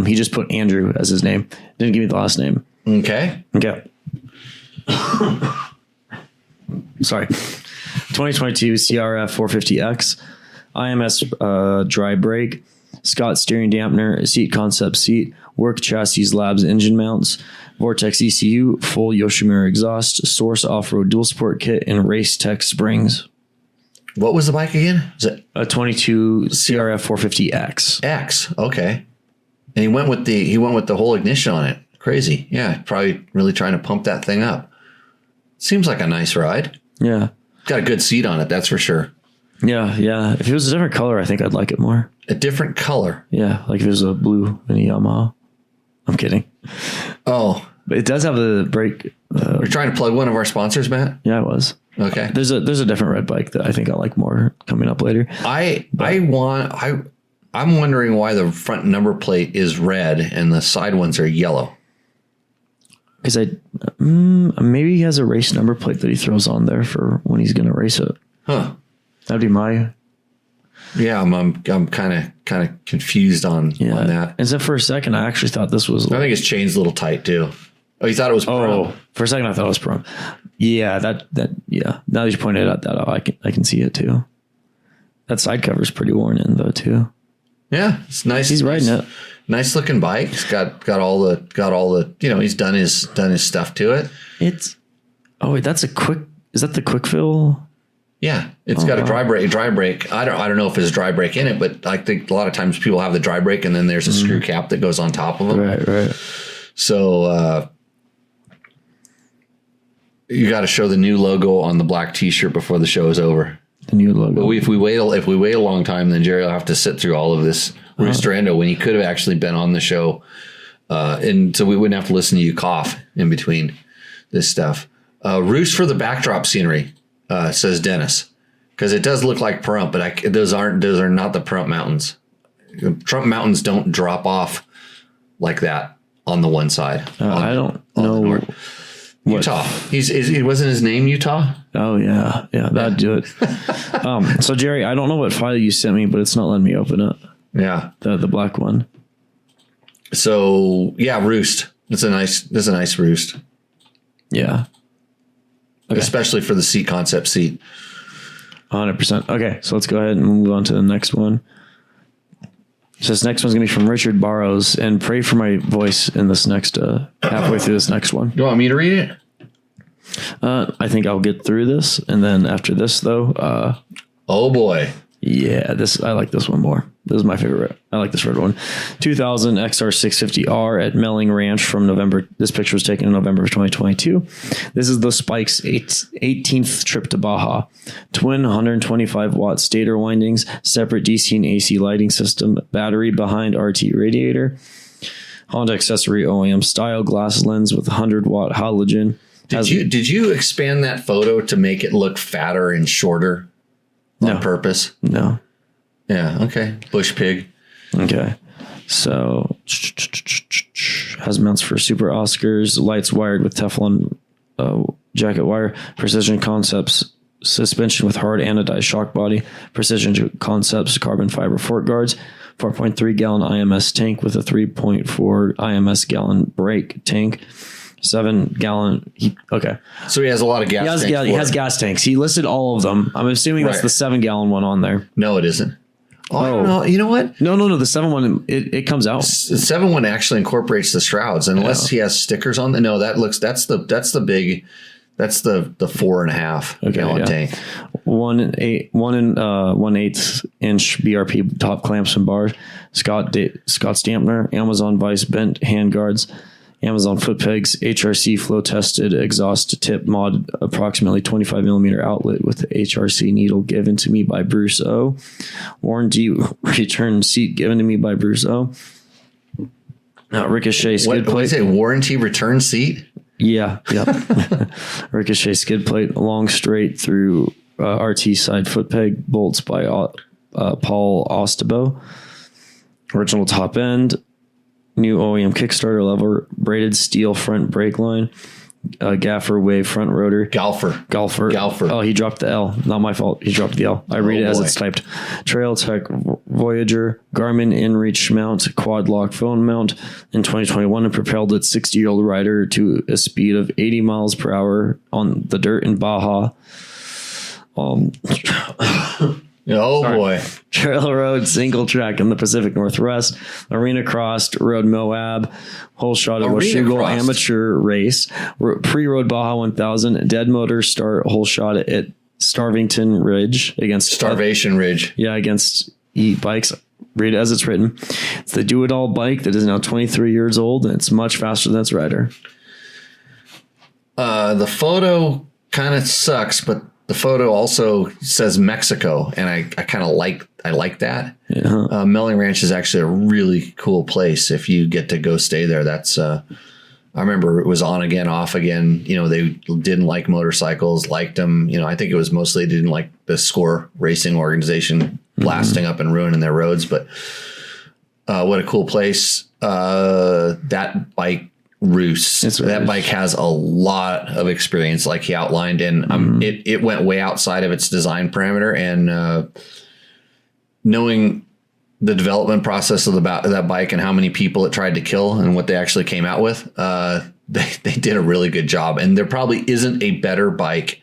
[SPEAKER 2] He just put Andrew as his name. Didn't give me the last name.
[SPEAKER 1] Okay.
[SPEAKER 2] Sorry. 2022 CRF 450X, IMS dry brake, Scott steering dampener, seat concept seat, work chassis labs engine mounts, Vortex ECU, full Yoshimura exhaust, Source off-road dual sport kit, and Race Tech springs.
[SPEAKER 1] What was the bike again? Is it
[SPEAKER 2] a 22 CRF 450X?
[SPEAKER 1] X. Okay. And he went with the whole ignition on it. Crazy. Yeah. Probably really trying to pump that thing up. Seems like a nice ride.
[SPEAKER 2] Yeah.
[SPEAKER 1] Got a good seat on it. That's for sure.
[SPEAKER 2] Yeah. Yeah. If it was a different color, I think I'd like it more.
[SPEAKER 1] A different color.
[SPEAKER 2] Yeah. Like if it was a blue and a Yamaha. I'm kidding.
[SPEAKER 1] Oh,
[SPEAKER 2] but it does have the brake.
[SPEAKER 1] We're trying to plug one of our sponsors, Matt.
[SPEAKER 2] Yeah, it was.
[SPEAKER 1] Okay.
[SPEAKER 2] There's a different red bike that I think I like more coming up later.
[SPEAKER 1] I'm wondering why the front number plate is red and the side ones are yellow.
[SPEAKER 2] Because maybe he has a race number plate that he throws on there for when he's going to race it.
[SPEAKER 1] Huh.
[SPEAKER 2] That'd be my.
[SPEAKER 1] Yeah, I'm kind of confused on that.
[SPEAKER 2] And so for a second, I actually thought this was.
[SPEAKER 1] I think his chain's a little tight too. Oh, you thought it was Pro?
[SPEAKER 2] Oh, for a second I thought it was Pro. Yeah, yeah. Now that you pointed out that I can see it too. That side cover's pretty worn in though too.
[SPEAKER 1] Yeah, it's nice.
[SPEAKER 2] He's riding it.
[SPEAKER 1] Nice looking bike. It's got all the he's done his stuff to it.
[SPEAKER 2] That's is that the quick fill?
[SPEAKER 1] Yeah, it's got a dry brake. I don't know if there's dry brake in it, but I think a lot of times people have the dry brake and then there's a screw cap that goes on top of them.
[SPEAKER 2] Right.
[SPEAKER 1] So you got to show the new logo on the black T-shirt before the show is over.
[SPEAKER 2] The new logo.
[SPEAKER 1] But if we wait a long time, then Jerry will have to sit through all of this Rooster Endo when he could have actually been on the show, and so we wouldn't have to listen to you cough in between this stuff. Roost for the backdrop scenery, says Dennis, because it does look like Pahrump, but those are not the Pahrump mountains. Pahrump mountains don't drop off like that on the one side.
[SPEAKER 2] I don't know.
[SPEAKER 1] Utah. He wasn't his name Utah?
[SPEAKER 2] Oh yeah, that'd do it. So Jerry, I don't know what file you sent me, but it's not letting me open it.
[SPEAKER 1] Yeah,
[SPEAKER 2] the black one.
[SPEAKER 1] So yeah, Roost. That's a nice Roost.
[SPEAKER 2] Yeah, okay.
[SPEAKER 1] Especially for the seat concept seat.
[SPEAKER 2] 100%. Okay, so let's go ahead and move on to the next one. So this next one's gonna be from Richard Barrows, and pray for my voice in this next halfway through this next one.
[SPEAKER 1] Do you want me to read it?
[SPEAKER 2] I think I'll get through this, and then after this, though,
[SPEAKER 1] oh boy,
[SPEAKER 2] yeah, I like this one more. This is my favorite. I like this red one. 2000 XR650R at Melling Ranch from November. This picture was taken in November of 2022. This is the Spike's 18th trip to Baja. Twin 125 watt stator windings, separate DC and AC lighting system, battery behind RT radiator, Honda accessory OEM style glass lens with 100 watt halogen.
[SPEAKER 1] Did you expand that photo to make it look fatter and shorter on purpose?
[SPEAKER 2] No.
[SPEAKER 1] Yeah. Okay. Bush pig.
[SPEAKER 2] Okay. So has mounts for Super Oscars, lights wired with Teflon jacket wire, Precision Concepts suspension with hard anodized shock body, Precision Concepts carbon fiber fork guards, 4.3 gallon IMS tank with a 3.4 IMS gallon brake tank, 7-gallon. Okay.
[SPEAKER 1] So he has a lot of gas
[SPEAKER 2] He has,
[SPEAKER 1] tanks.
[SPEAKER 2] he has gas tanks. He listed all of them. I'm assuming that's
[SPEAKER 1] Right.
[SPEAKER 2] the 7-gallon one on there.
[SPEAKER 1] No, it isn't. Oh, I don't know. You know what?
[SPEAKER 2] No. The 7 one, it comes out.
[SPEAKER 1] The 7 one actually incorporates the shrouds, unless he has stickers on. No, that's the big. That's the 4.5 gallon tank.
[SPEAKER 2] 1/8 inch BRP top clamps and bars. Scott Stampner, Amazon Vice bent hand guards, Amazon foot pegs, HRC flow tested exhaust tip mod, approximately 25 millimeter outlet with the HRC needle given to me by Bruce O. Warranty return seat given to me by Bruce O. Ricochet skid plate.
[SPEAKER 1] What say? Warranty return seat?
[SPEAKER 2] Yeah. Yep. Ricochet skid plate, long straight through RT side foot peg, bolts by Paul Ostabo. Original top end, new OEM Kickstarter lever, braided steel front brake line, Gaffer wave front rotor.
[SPEAKER 1] Golfer.
[SPEAKER 2] Oh, he dropped the L. Not my fault. He dropped the L. I read it as it's typed. Trail Tech Voyager, Garmin InReach mount, quad lock phone mount in 2021 and propelled its 60-year-old rider to a speed of 80 miles per hour on the dirt in Baja.
[SPEAKER 1] Boy.
[SPEAKER 2] Trail road, single track in the Pacific Northwest, arena crossed, road Moab, whole shot of Washougal amateur race, pre-road Baja 1000, dead motor start, whole shot at Starvington Ridge against
[SPEAKER 1] Starvation Ridge.
[SPEAKER 2] Yeah, against e-bikes. Read it as it's written. It's the do-it-all bike that is now 23 years old, and it's much faster than its rider.
[SPEAKER 1] The photo kind of sucks, but the photo also says Mexico, and I kind of like that.
[SPEAKER 2] Yeah.
[SPEAKER 1] Melling Ranch is actually a really cool place if you get to go stay there. That's I remember it was on again, off again. They didn't like motorcycles, liked them. I think it was mostly they didn't like the Score Racing organization blasting up and ruining their roads. But what a cool place. That bike, Roost. That bike has a lot of experience, like he outlined, and it went way outside of its design parameter. And knowing the development process of that bike and how many people it tried to kill and what they actually came out with, they did a really good job. And there probably isn't a better bike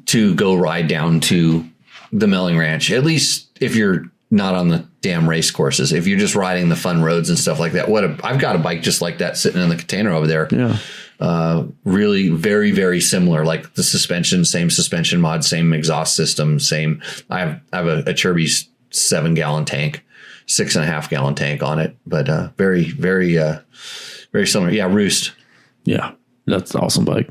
[SPEAKER 1] to go ride down to the Melling Ranch, at least if you're not on the damn race courses. If you're just riding the fun roads and stuff like that, I've got a bike just like that sitting in the container over there.
[SPEAKER 2] Yeah.
[SPEAKER 1] Really very, very similar, like the suspension, same suspension mod, same exhaust system, same. I have a Chirby's 7-gallon tank, 6.5 gallon tank on it, but very, very, very similar. Yeah. Roost.
[SPEAKER 2] Yeah. That's an awesome bike.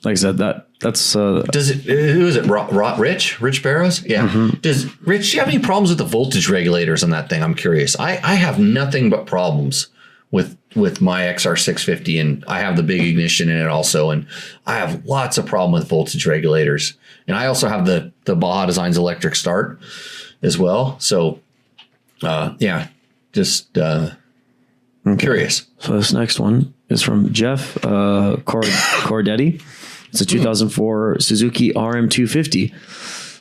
[SPEAKER 2] Like I said, that's
[SPEAKER 1] does it? Who is it? Rich Barrows? Yeah.
[SPEAKER 2] Mm-hmm.
[SPEAKER 1] Does Rich? Do you have any problems with the voltage regulators on that thing? I'm curious. I have nothing but problems with my XR650, and I have the big ignition in it also, and I have lots of problem with voltage regulators. And I also have the Baja Designs electric start as well. So, yeah, just curious.
[SPEAKER 2] So this next one is from Jeff Cordetti. It's a 2004 Suzuki RM250.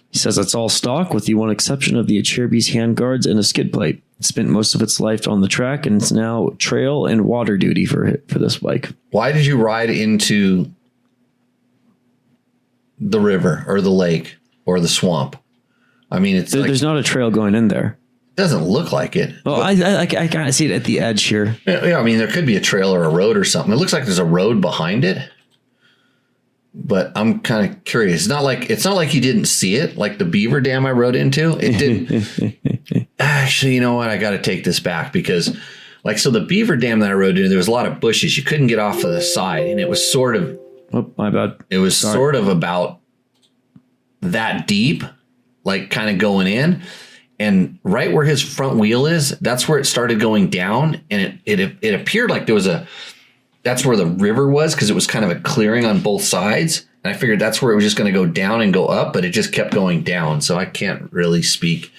[SPEAKER 2] He says it's all stock with the one exception of the Chirby's handguards and a skid plate. It spent most of its life on the track, and it's now trail and water duty for this bike.
[SPEAKER 1] Why did you ride into the river or the lake or the swamp? I mean,
[SPEAKER 2] there's not a trail going in there.
[SPEAKER 1] It doesn't look like it.
[SPEAKER 2] Well, I kind of see it at the edge here.
[SPEAKER 1] Yeah, I mean, there could be a trail or a road or something. It looks like there's a road behind it. But I'm kind of curious. It's not like you didn't see it, like the beaver dam I rode into. It didn't. Actually, you know what? I got to take this back because, so the beaver dam that I rode into, there was a lot of bushes. You couldn't get off of the side, and it was sort of.
[SPEAKER 2] Oh, my bad.
[SPEAKER 1] It was sort of about that deep, like kind of going in, and right where his front wheel is, that's where it started going down, and it appeared like there was that's where the river was because it was kind of a clearing on both sides. And I figured that's where it was just going to go down and go up, but it just kept going down. So I can't really speak.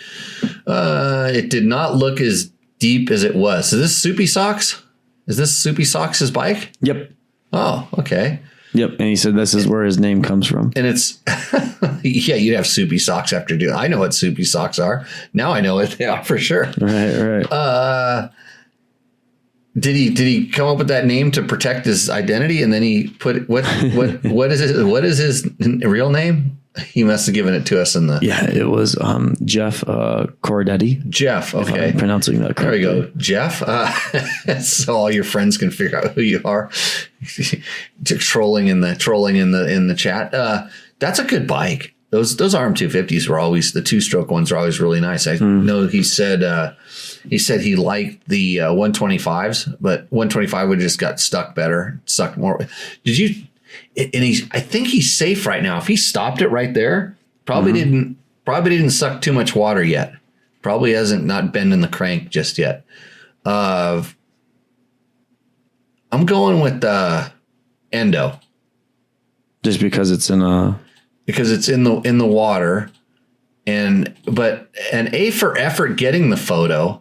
[SPEAKER 1] It did not look as deep as it was. Is this Soupy Socks? Is this Soupy Socks' bike?
[SPEAKER 2] Yep.
[SPEAKER 1] Oh, okay.
[SPEAKER 2] Yep. And he said this is where his name comes from.
[SPEAKER 1] And it's, yeah, you'd have Soupy Socks after doing. I know what Soupy Socks are. Now I know what they are for sure.
[SPEAKER 2] Right.
[SPEAKER 1] Did he come up with that name to protect his identity? And then he put what is his real name? He must have given it to us in the.
[SPEAKER 2] Yeah, it was Jeff Cordetti.
[SPEAKER 1] Jeff, okay.
[SPEAKER 2] If I'm pronouncing that correctly.
[SPEAKER 1] There we go. Jeff. So all your friends can figure out who you are. trolling in the chat. That's a good bike. Those RM250s were always, the 2-stroke ones are always really nice. I know he said he liked the 125s, but 125 would just got stuck better, sucked more. Did you? And I think he's safe right now. If he stopped it right there, probably didn't suck too much water yet. Probably hasn't not bending the crank just yet. I'm going with Endo.
[SPEAKER 2] Just because it's in
[SPEAKER 1] the water, and A for effort getting the photo.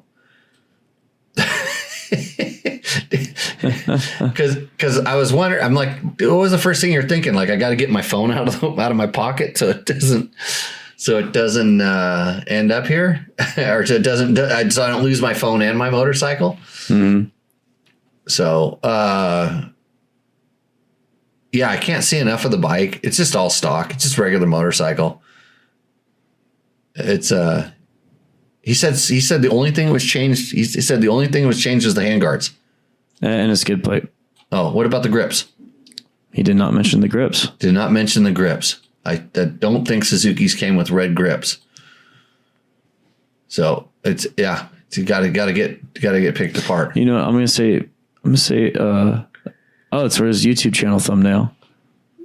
[SPEAKER 1] Because I was wondering, I'm like, what was the first thing you're thinking? Like, I got to get my phone out of my pocket so it doesn't end up here, or so I don't lose my phone and my motorcycle.
[SPEAKER 2] Mm-hmm.
[SPEAKER 1] So, yeah, I can't see enough of the bike. It's just all stock. It's just regular motorcycle. It's he said the only thing was changed. He said the only thing was changed was the handguards
[SPEAKER 2] and a skid plate.
[SPEAKER 1] Oh, what about the grips?
[SPEAKER 2] He did not mention the grips.
[SPEAKER 1] Did not mention the grips. I don't think Suzuki's came with red grips. So it's you gotta get picked apart.
[SPEAKER 2] You know, I'm gonna say it's for his YouTube channel thumbnail.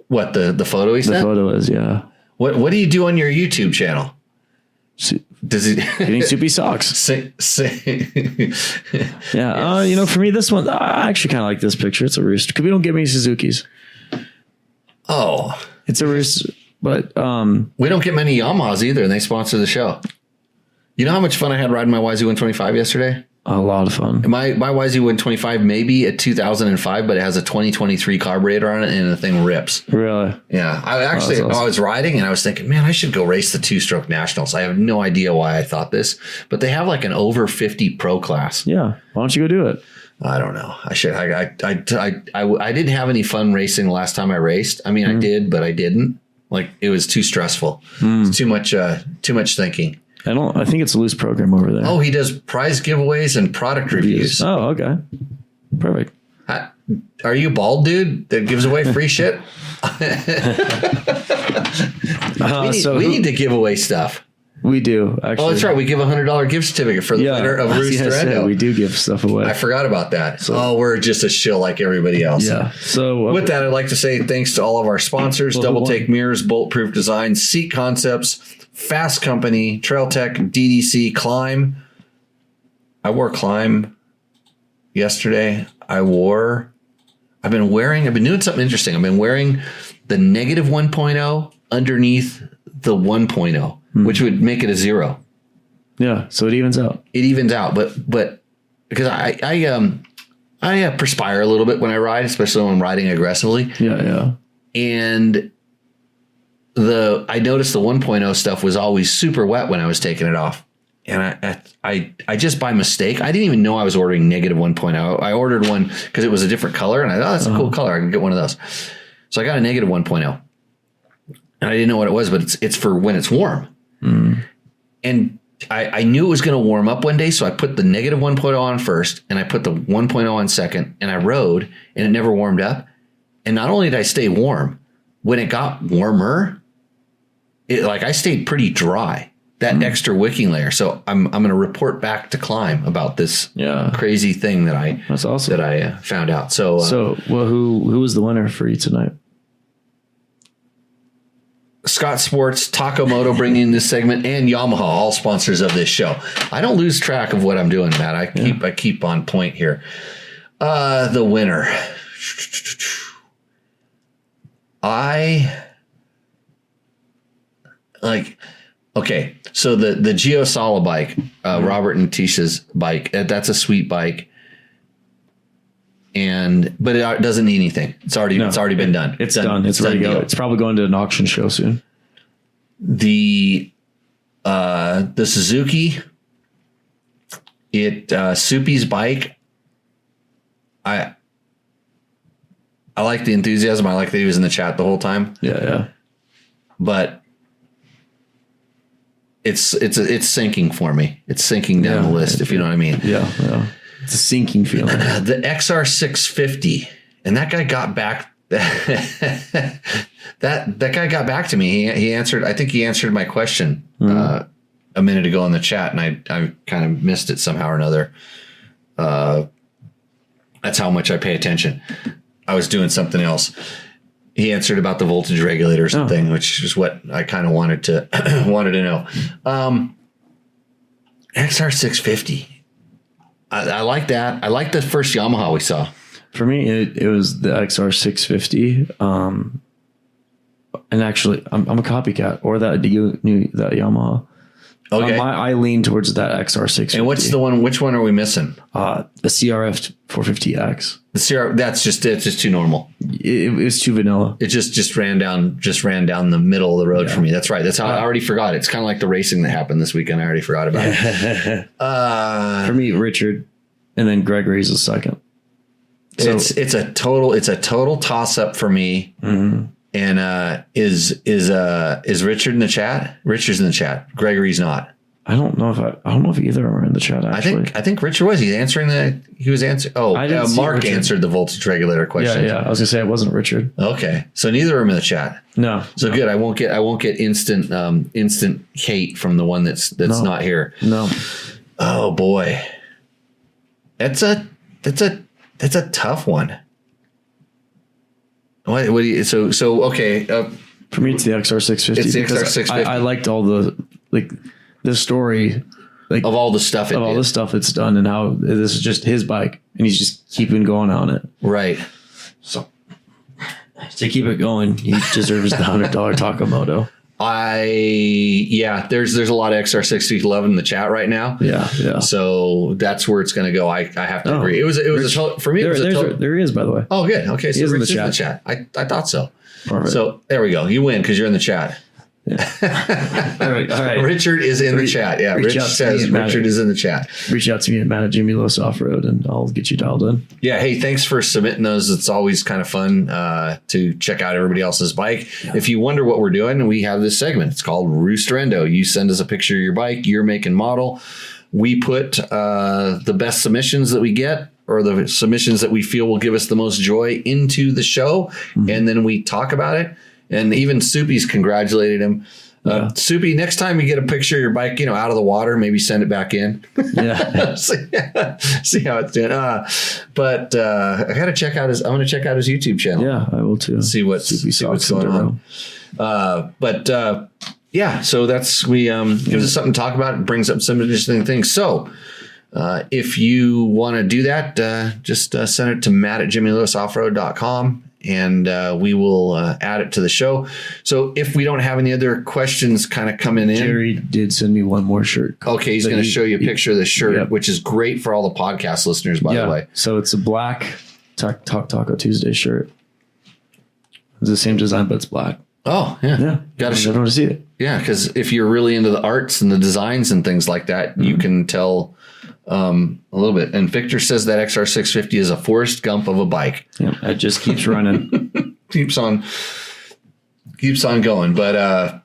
[SPEAKER 1] What, the photo he sent?
[SPEAKER 2] The photo is, yeah.
[SPEAKER 1] What do you do on your YouTube channel? Does he
[SPEAKER 2] getting soupy socks? Yeah. You know, for me, this one, I actually kind of like this picture. It's a Roost because we don't get many Suzukis.
[SPEAKER 1] Oh,
[SPEAKER 2] it's a Roost, but
[SPEAKER 1] we don't get many Yamahas either, and they sponsor the show. You know how much fun I had riding my YZ125 yesterday?
[SPEAKER 2] A lot of fun.
[SPEAKER 1] My YZ125 may be a 2005, but it has a 2023 carburetor on it, and the thing rips.
[SPEAKER 2] Really?
[SPEAKER 1] Yeah. I was riding, and I was thinking, man, I should go race the 2-stroke nationals. I have no idea why I thought this, but they have like an over 50 pro class.
[SPEAKER 2] Yeah. Why don't you go do it?
[SPEAKER 1] I don't know. I should. I didn't have any fun racing the last time I raced. I mean, I did, but I didn't. Like, it was too stressful. It's too much thinking.
[SPEAKER 2] I think it's a loose program over there.
[SPEAKER 1] Oh, he does prize giveaways and product reviews.
[SPEAKER 2] Oh, okay. Perfect.
[SPEAKER 1] Are you bald dude that gives away free shit? We need to give away stuff.
[SPEAKER 2] We do, actually.
[SPEAKER 1] Oh, that's right. We give $100 gift certificate for the winner of Roost or Endo.
[SPEAKER 2] We do give stuff away.
[SPEAKER 1] I forgot about that. So, we're just a shill like everybody else.
[SPEAKER 2] Yeah. So
[SPEAKER 1] with that, I'd like to say thanks to all of our sponsors: Double Take Mirrors, Bulletproof Design, Seat Concepts, Fasst Company, Trail Tech, DDC, Climb. I wore Climb yesterday. I've been doing something interesting. I've been wearing the negative 1.0 underneath the 1.0, which would make it a 0.
[SPEAKER 2] Yeah. So it evens out.
[SPEAKER 1] But because I perspire a little bit when I ride, especially when I'm riding aggressively.
[SPEAKER 2] Yeah. Yeah.
[SPEAKER 1] And I noticed the 1.0 stuff was always super wet when I was taking it off. And I just by mistake, I didn't even know I was ordering negative 1.0. I ordered one because it was a different color, and I thought, that's a cool color. I can get one of those. So I got a negative 1.0. And I didn't know what it was, but it's for when it's warm. And I knew it was going to warm up one day, so I put the negative 1.0 on first, and I put the 1.0 on second, and I rode, and it never warmed up. And not only did I stay warm, when it got warmer, I stayed pretty dry. That extra wicking layer. So I'm going to report back to Climb about this crazy thing that's awesome that I found out. So
[SPEAKER 2] who was the winner for you tonight?
[SPEAKER 1] Scott Sports, Taco Moto bringing this segment, and Yamaha, all sponsors of this show. I don't lose track of what I'm doing, Matt. I keep on point here. The winner. Okay, so the Geo Sala bike, Robert and Tisha's bike, that's a sweet bike, but it doesn't need anything. It's already been done.
[SPEAKER 2] It's done. It's ready to go. It's probably going to an auction show soon.
[SPEAKER 1] The Suzuki, Soupy's bike, I like the enthusiasm. I like that he was in the chat the whole time.
[SPEAKER 2] Yeah.
[SPEAKER 1] But it's sinking for me. It's sinking down the list, if you know what I mean.
[SPEAKER 2] Yeah. It's a sinking feeling.
[SPEAKER 1] The XR650, and that guy got back. that guy got back to me. He answered. I think he answered my question a minute ago in the chat, and I kind of missed it somehow or another. That's how much I pay attention. I was doing something else. He answered about the voltage regulators and thing, which is what I kind of wanted to know. XR650. I like that. I like the first Yamaha we saw.
[SPEAKER 2] For me, it was the XR650. And actually, I'm a copycat, or that Yamaha.
[SPEAKER 1] Okay.
[SPEAKER 2] I lean towards that XR650.
[SPEAKER 1] And what's the one? Which one are we missing?
[SPEAKER 2] The CRF 450X.
[SPEAKER 1] The CR. It's just too normal.
[SPEAKER 2] It was too vanilla.
[SPEAKER 1] It just ran down the middle of the road for me. That's right. That's how I already forgot. It's kind of like the racing that happened this weekend. I already forgot about it.
[SPEAKER 2] For me, Richard, and then Gregory's a second. So,
[SPEAKER 1] it's a total toss up for me. Mm-hmm. And is Richard in the chat? Richard's in the chat. Gregory's not.
[SPEAKER 2] I don't know if either of them are in the chat. Actually,
[SPEAKER 1] I think Richard was. He was answering. Oh, Mark answered the voltage regulator question.
[SPEAKER 2] Yeah. I was gonna say it wasn't Richard.
[SPEAKER 1] Okay, so neither of them in the chat.
[SPEAKER 2] No.
[SPEAKER 1] So good. I won't get instant hate from the one that's not here.
[SPEAKER 2] No.
[SPEAKER 1] Oh boy, that's a tough one. What do you, so okay.
[SPEAKER 2] For me, it's the XR650.
[SPEAKER 1] It's the XR650.
[SPEAKER 2] I liked all the story,
[SPEAKER 1] of all the stuff
[SPEAKER 2] it's done, and how this is just his bike, and he's just keeping going on it.
[SPEAKER 1] Right.
[SPEAKER 2] So to keep it going, he deserves the $100 Taco Moto.
[SPEAKER 1] There's a lot of XR650 love in the chat right now.
[SPEAKER 2] Yeah.
[SPEAKER 1] So that's where it's going to go. I have to agree. It was for me.
[SPEAKER 2] There he is, by the way.
[SPEAKER 1] Oh, good. Okay, so Rich is in the chat. I thought so. Perfect. So there we go. You win because you're in the chat.
[SPEAKER 2] Yeah. All right.
[SPEAKER 1] Richard is in the chat. Yeah, Rich says Richard is in the chat.
[SPEAKER 2] Reach out to me at Matt at Jimmy Lewis Off-Road, and I'll get you dialed in.
[SPEAKER 1] Yeah. Hey, thanks for submitting those. It's always kind of fun to check out everybody else's bike. Yeah. If you wonder what we're doing, we have this segment. It's called Roost or Endo. You send us a picture of your bike, your make and model. We put the best submissions that we get, or the submissions that we feel will give us the most joy, into the show, and then we talk about it. And even Soupy's congratulated him. Soupy, next time you get a picture of your bike, out of the water, maybe send it back in.
[SPEAKER 2] Yeah.
[SPEAKER 1] See how it's doing. But I got to check out I'm going to check out his YouTube channel.
[SPEAKER 2] Yeah, I will too.
[SPEAKER 1] See what's going on. So that's, gives us something to talk about. It brings up some interesting things. So if you want to do that, just send it to Matt at JimmyLewisOffroad.com. And we will add it to the show. So if we don't have any other questions kind of coming in.
[SPEAKER 2] Jerry did send me one more shirt.
[SPEAKER 1] Okay, he's going to show you a picture of the shirt, which is great for all the podcast listeners, by the way.
[SPEAKER 2] So it's a black Taco Tuesday shirt. It's the same design, but it's black.
[SPEAKER 1] Oh, yeah.
[SPEAKER 2] Yeah.
[SPEAKER 1] Got to show
[SPEAKER 2] everyone to see it.
[SPEAKER 1] Yeah, because if you're really into the arts and the designs and things like that, you can tell a little bit. And Victor says that XR650 is a Forrest Gump of a bike.
[SPEAKER 2] Yeah, it just keeps running.
[SPEAKER 1] keeps on going. But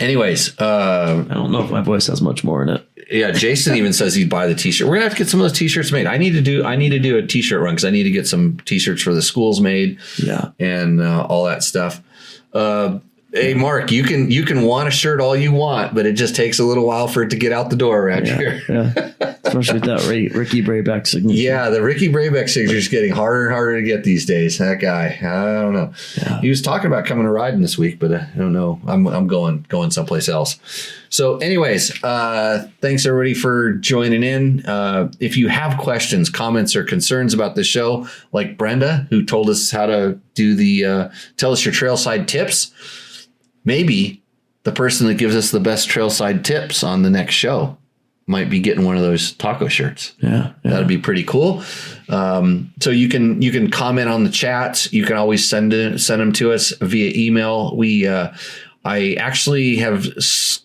[SPEAKER 1] anyways,
[SPEAKER 2] I don't know if my voice has much more in it.
[SPEAKER 1] Yeah, Jason even says he'd buy the t-shirt. We're gonna have to get some of those t-shirts made. I need to do a t-shirt run because I need to get some t-shirts for the schools made.
[SPEAKER 2] Yeah, and
[SPEAKER 1] all that stuff. Hey, Mark, you can want a shirt all you want, but it just takes a little while for it to get out the door around here.
[SPEAKER 2] Yeah. Especially with that Ricky Brayback signature.
[SPEAKER 1] Yeah, the Ricky Brayback signature is getting harder and harder to get these days. That guy, I don't know. Yeah. He was talking about coming to riding this week, but I don't know. I'm going someplace else. So anyways, thanks everybody for joining in. If you have questions, comments, or concerns about the show, like Brenda, who told us how to do the tell us your trailside tips, maybe the person that gives us the best trailside tips on the next show might be getting one of those taco shirts.
[SPEAKER 2] Yeah.
[SPEAKER 1] That'd be pretty cool. So you can comment on the chats. You can always send them to us via email. We I actually have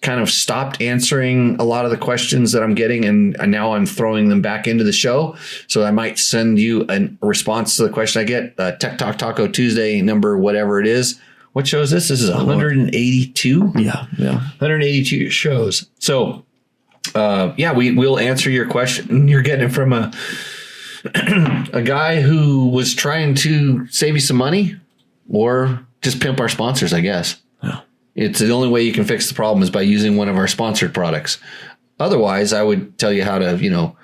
[SPEAKER 1] kind of stopped answering a lot of the questions that I'm getting, and now I'm throwing them back into the show. So I might send you a response to the question I get. Tech Talk Taco Tuesday number, whatever it is. What show is this? This is 182.
[SPEAKER 2] Yeah.
[SPEAKER 1] 182 shows. So, we'll answer your question. You're getting it from a guy who was trying to save you some money, or just pimp our sponsors, I guess.
[SPEAKER 2] Yeah.
[SPEAKER 1] It's the only way you can fix the problem is by using one of our sponsored products. Otherwise, I would tell you how to,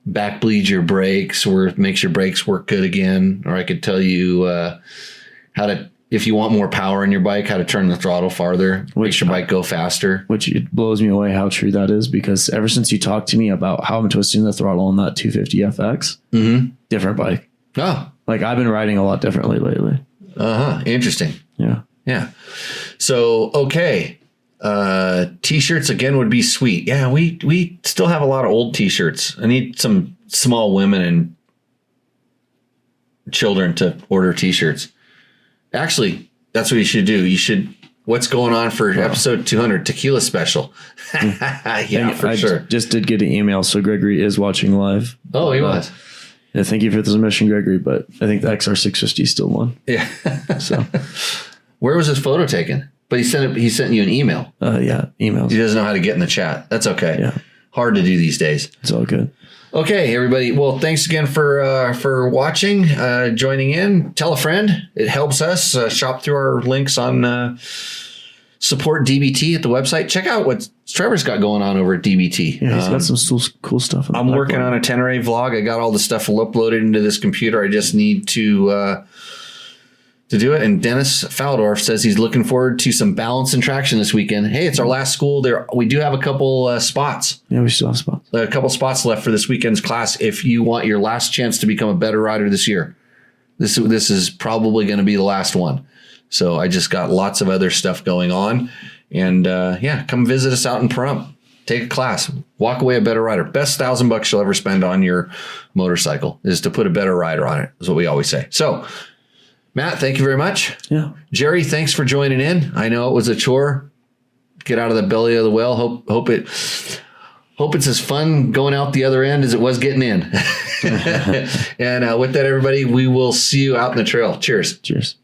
[SPEAKER 1] back bleed your brakes, or makes your brakes work good again. Or I could tell you how to, if you want more power in your bike, how to turn the throttle farther, makes your bike go faster.
[SPEAKER 2] Which it blows me away how true that is, because ever since you talked to me about how I'm twisting the throttle on that 250FX, different bike.
[SPEAKER 1] Oh.
[SPEAKER 2] Like I've been riding a lot differently lately.
[SPEAKER 1] Interesting.
[SPEAKER 2] Yeah.
[SPEAKER 1] So, okay. T-shirts again would be sweet. Yeah, we still have a lot of old T-shirts. I need some small women and children to order T-shirts. Actually, that's what you should do. What's going on for episode 200 tequila special? For sure.
[SPEAKER 2] Just did get an email. So Gregory is watching live.
[SPEAKER 1] Oh, he was.
[SPEAKER 2] Yeah, thank you for the submission, Gregory. But I think the XR650 still won.
[SPEAKER 1] Yeah.
[SPEAKER 2] So
[SPEAKER 1] where was his photo taken? But he sent you an email.
[SPEAKER 2] Emails.
[SPEAKER 1] He doesn't know how to get in the chat. That's okay.
[SPEAKER 2] Yeah.
[SPEAKER 1] Hard to do these days.
[SPEAKER 2] It's all good.
[SPEAKER 1] Okay, everybody. Well, thanks again for watching, joining in. Tell a friend. It helps us. Shop through our links on support DBT at the website. Check out what Trevor's got going on over at DBT.
[SPEAKER 2] Yeah, he's got some cool stuff.
[SPEAKER 1] I'm working on a Tenere vlog. I got all the stuff uploaded into this computer. I just need to do it. And Dennis Faldorf says he's looking forward to some balance and traction this weekend. Hey, it's our last school there. We do have a couple spots.
[SPEAKER 2] Yeah, we still have spots.
[SPEAKER 1] A couple spots left for this weekend's class. If you want your last chance to become a better rider this year, this is probably going to be the last one. So I just got lots of other stuff going on, and come visit us out in Pahrump. Take a class. Walk away a better rider. Best $1,000 you'll ever spend on your motorcycle is to put a better rider on it. Is what we always say. So, Matt, thank you very much.
[SPEAKER 2] Yeah.
[SPEAKER 1] Jerry, thanks for joining in. I know it was a chore. Get out of the belly of the whale. Hope it's as fun going out the other end as it was getting in. And with that, everybody, we will see you out in the trail. Cheers.
[SPEAKER 2] Cheers.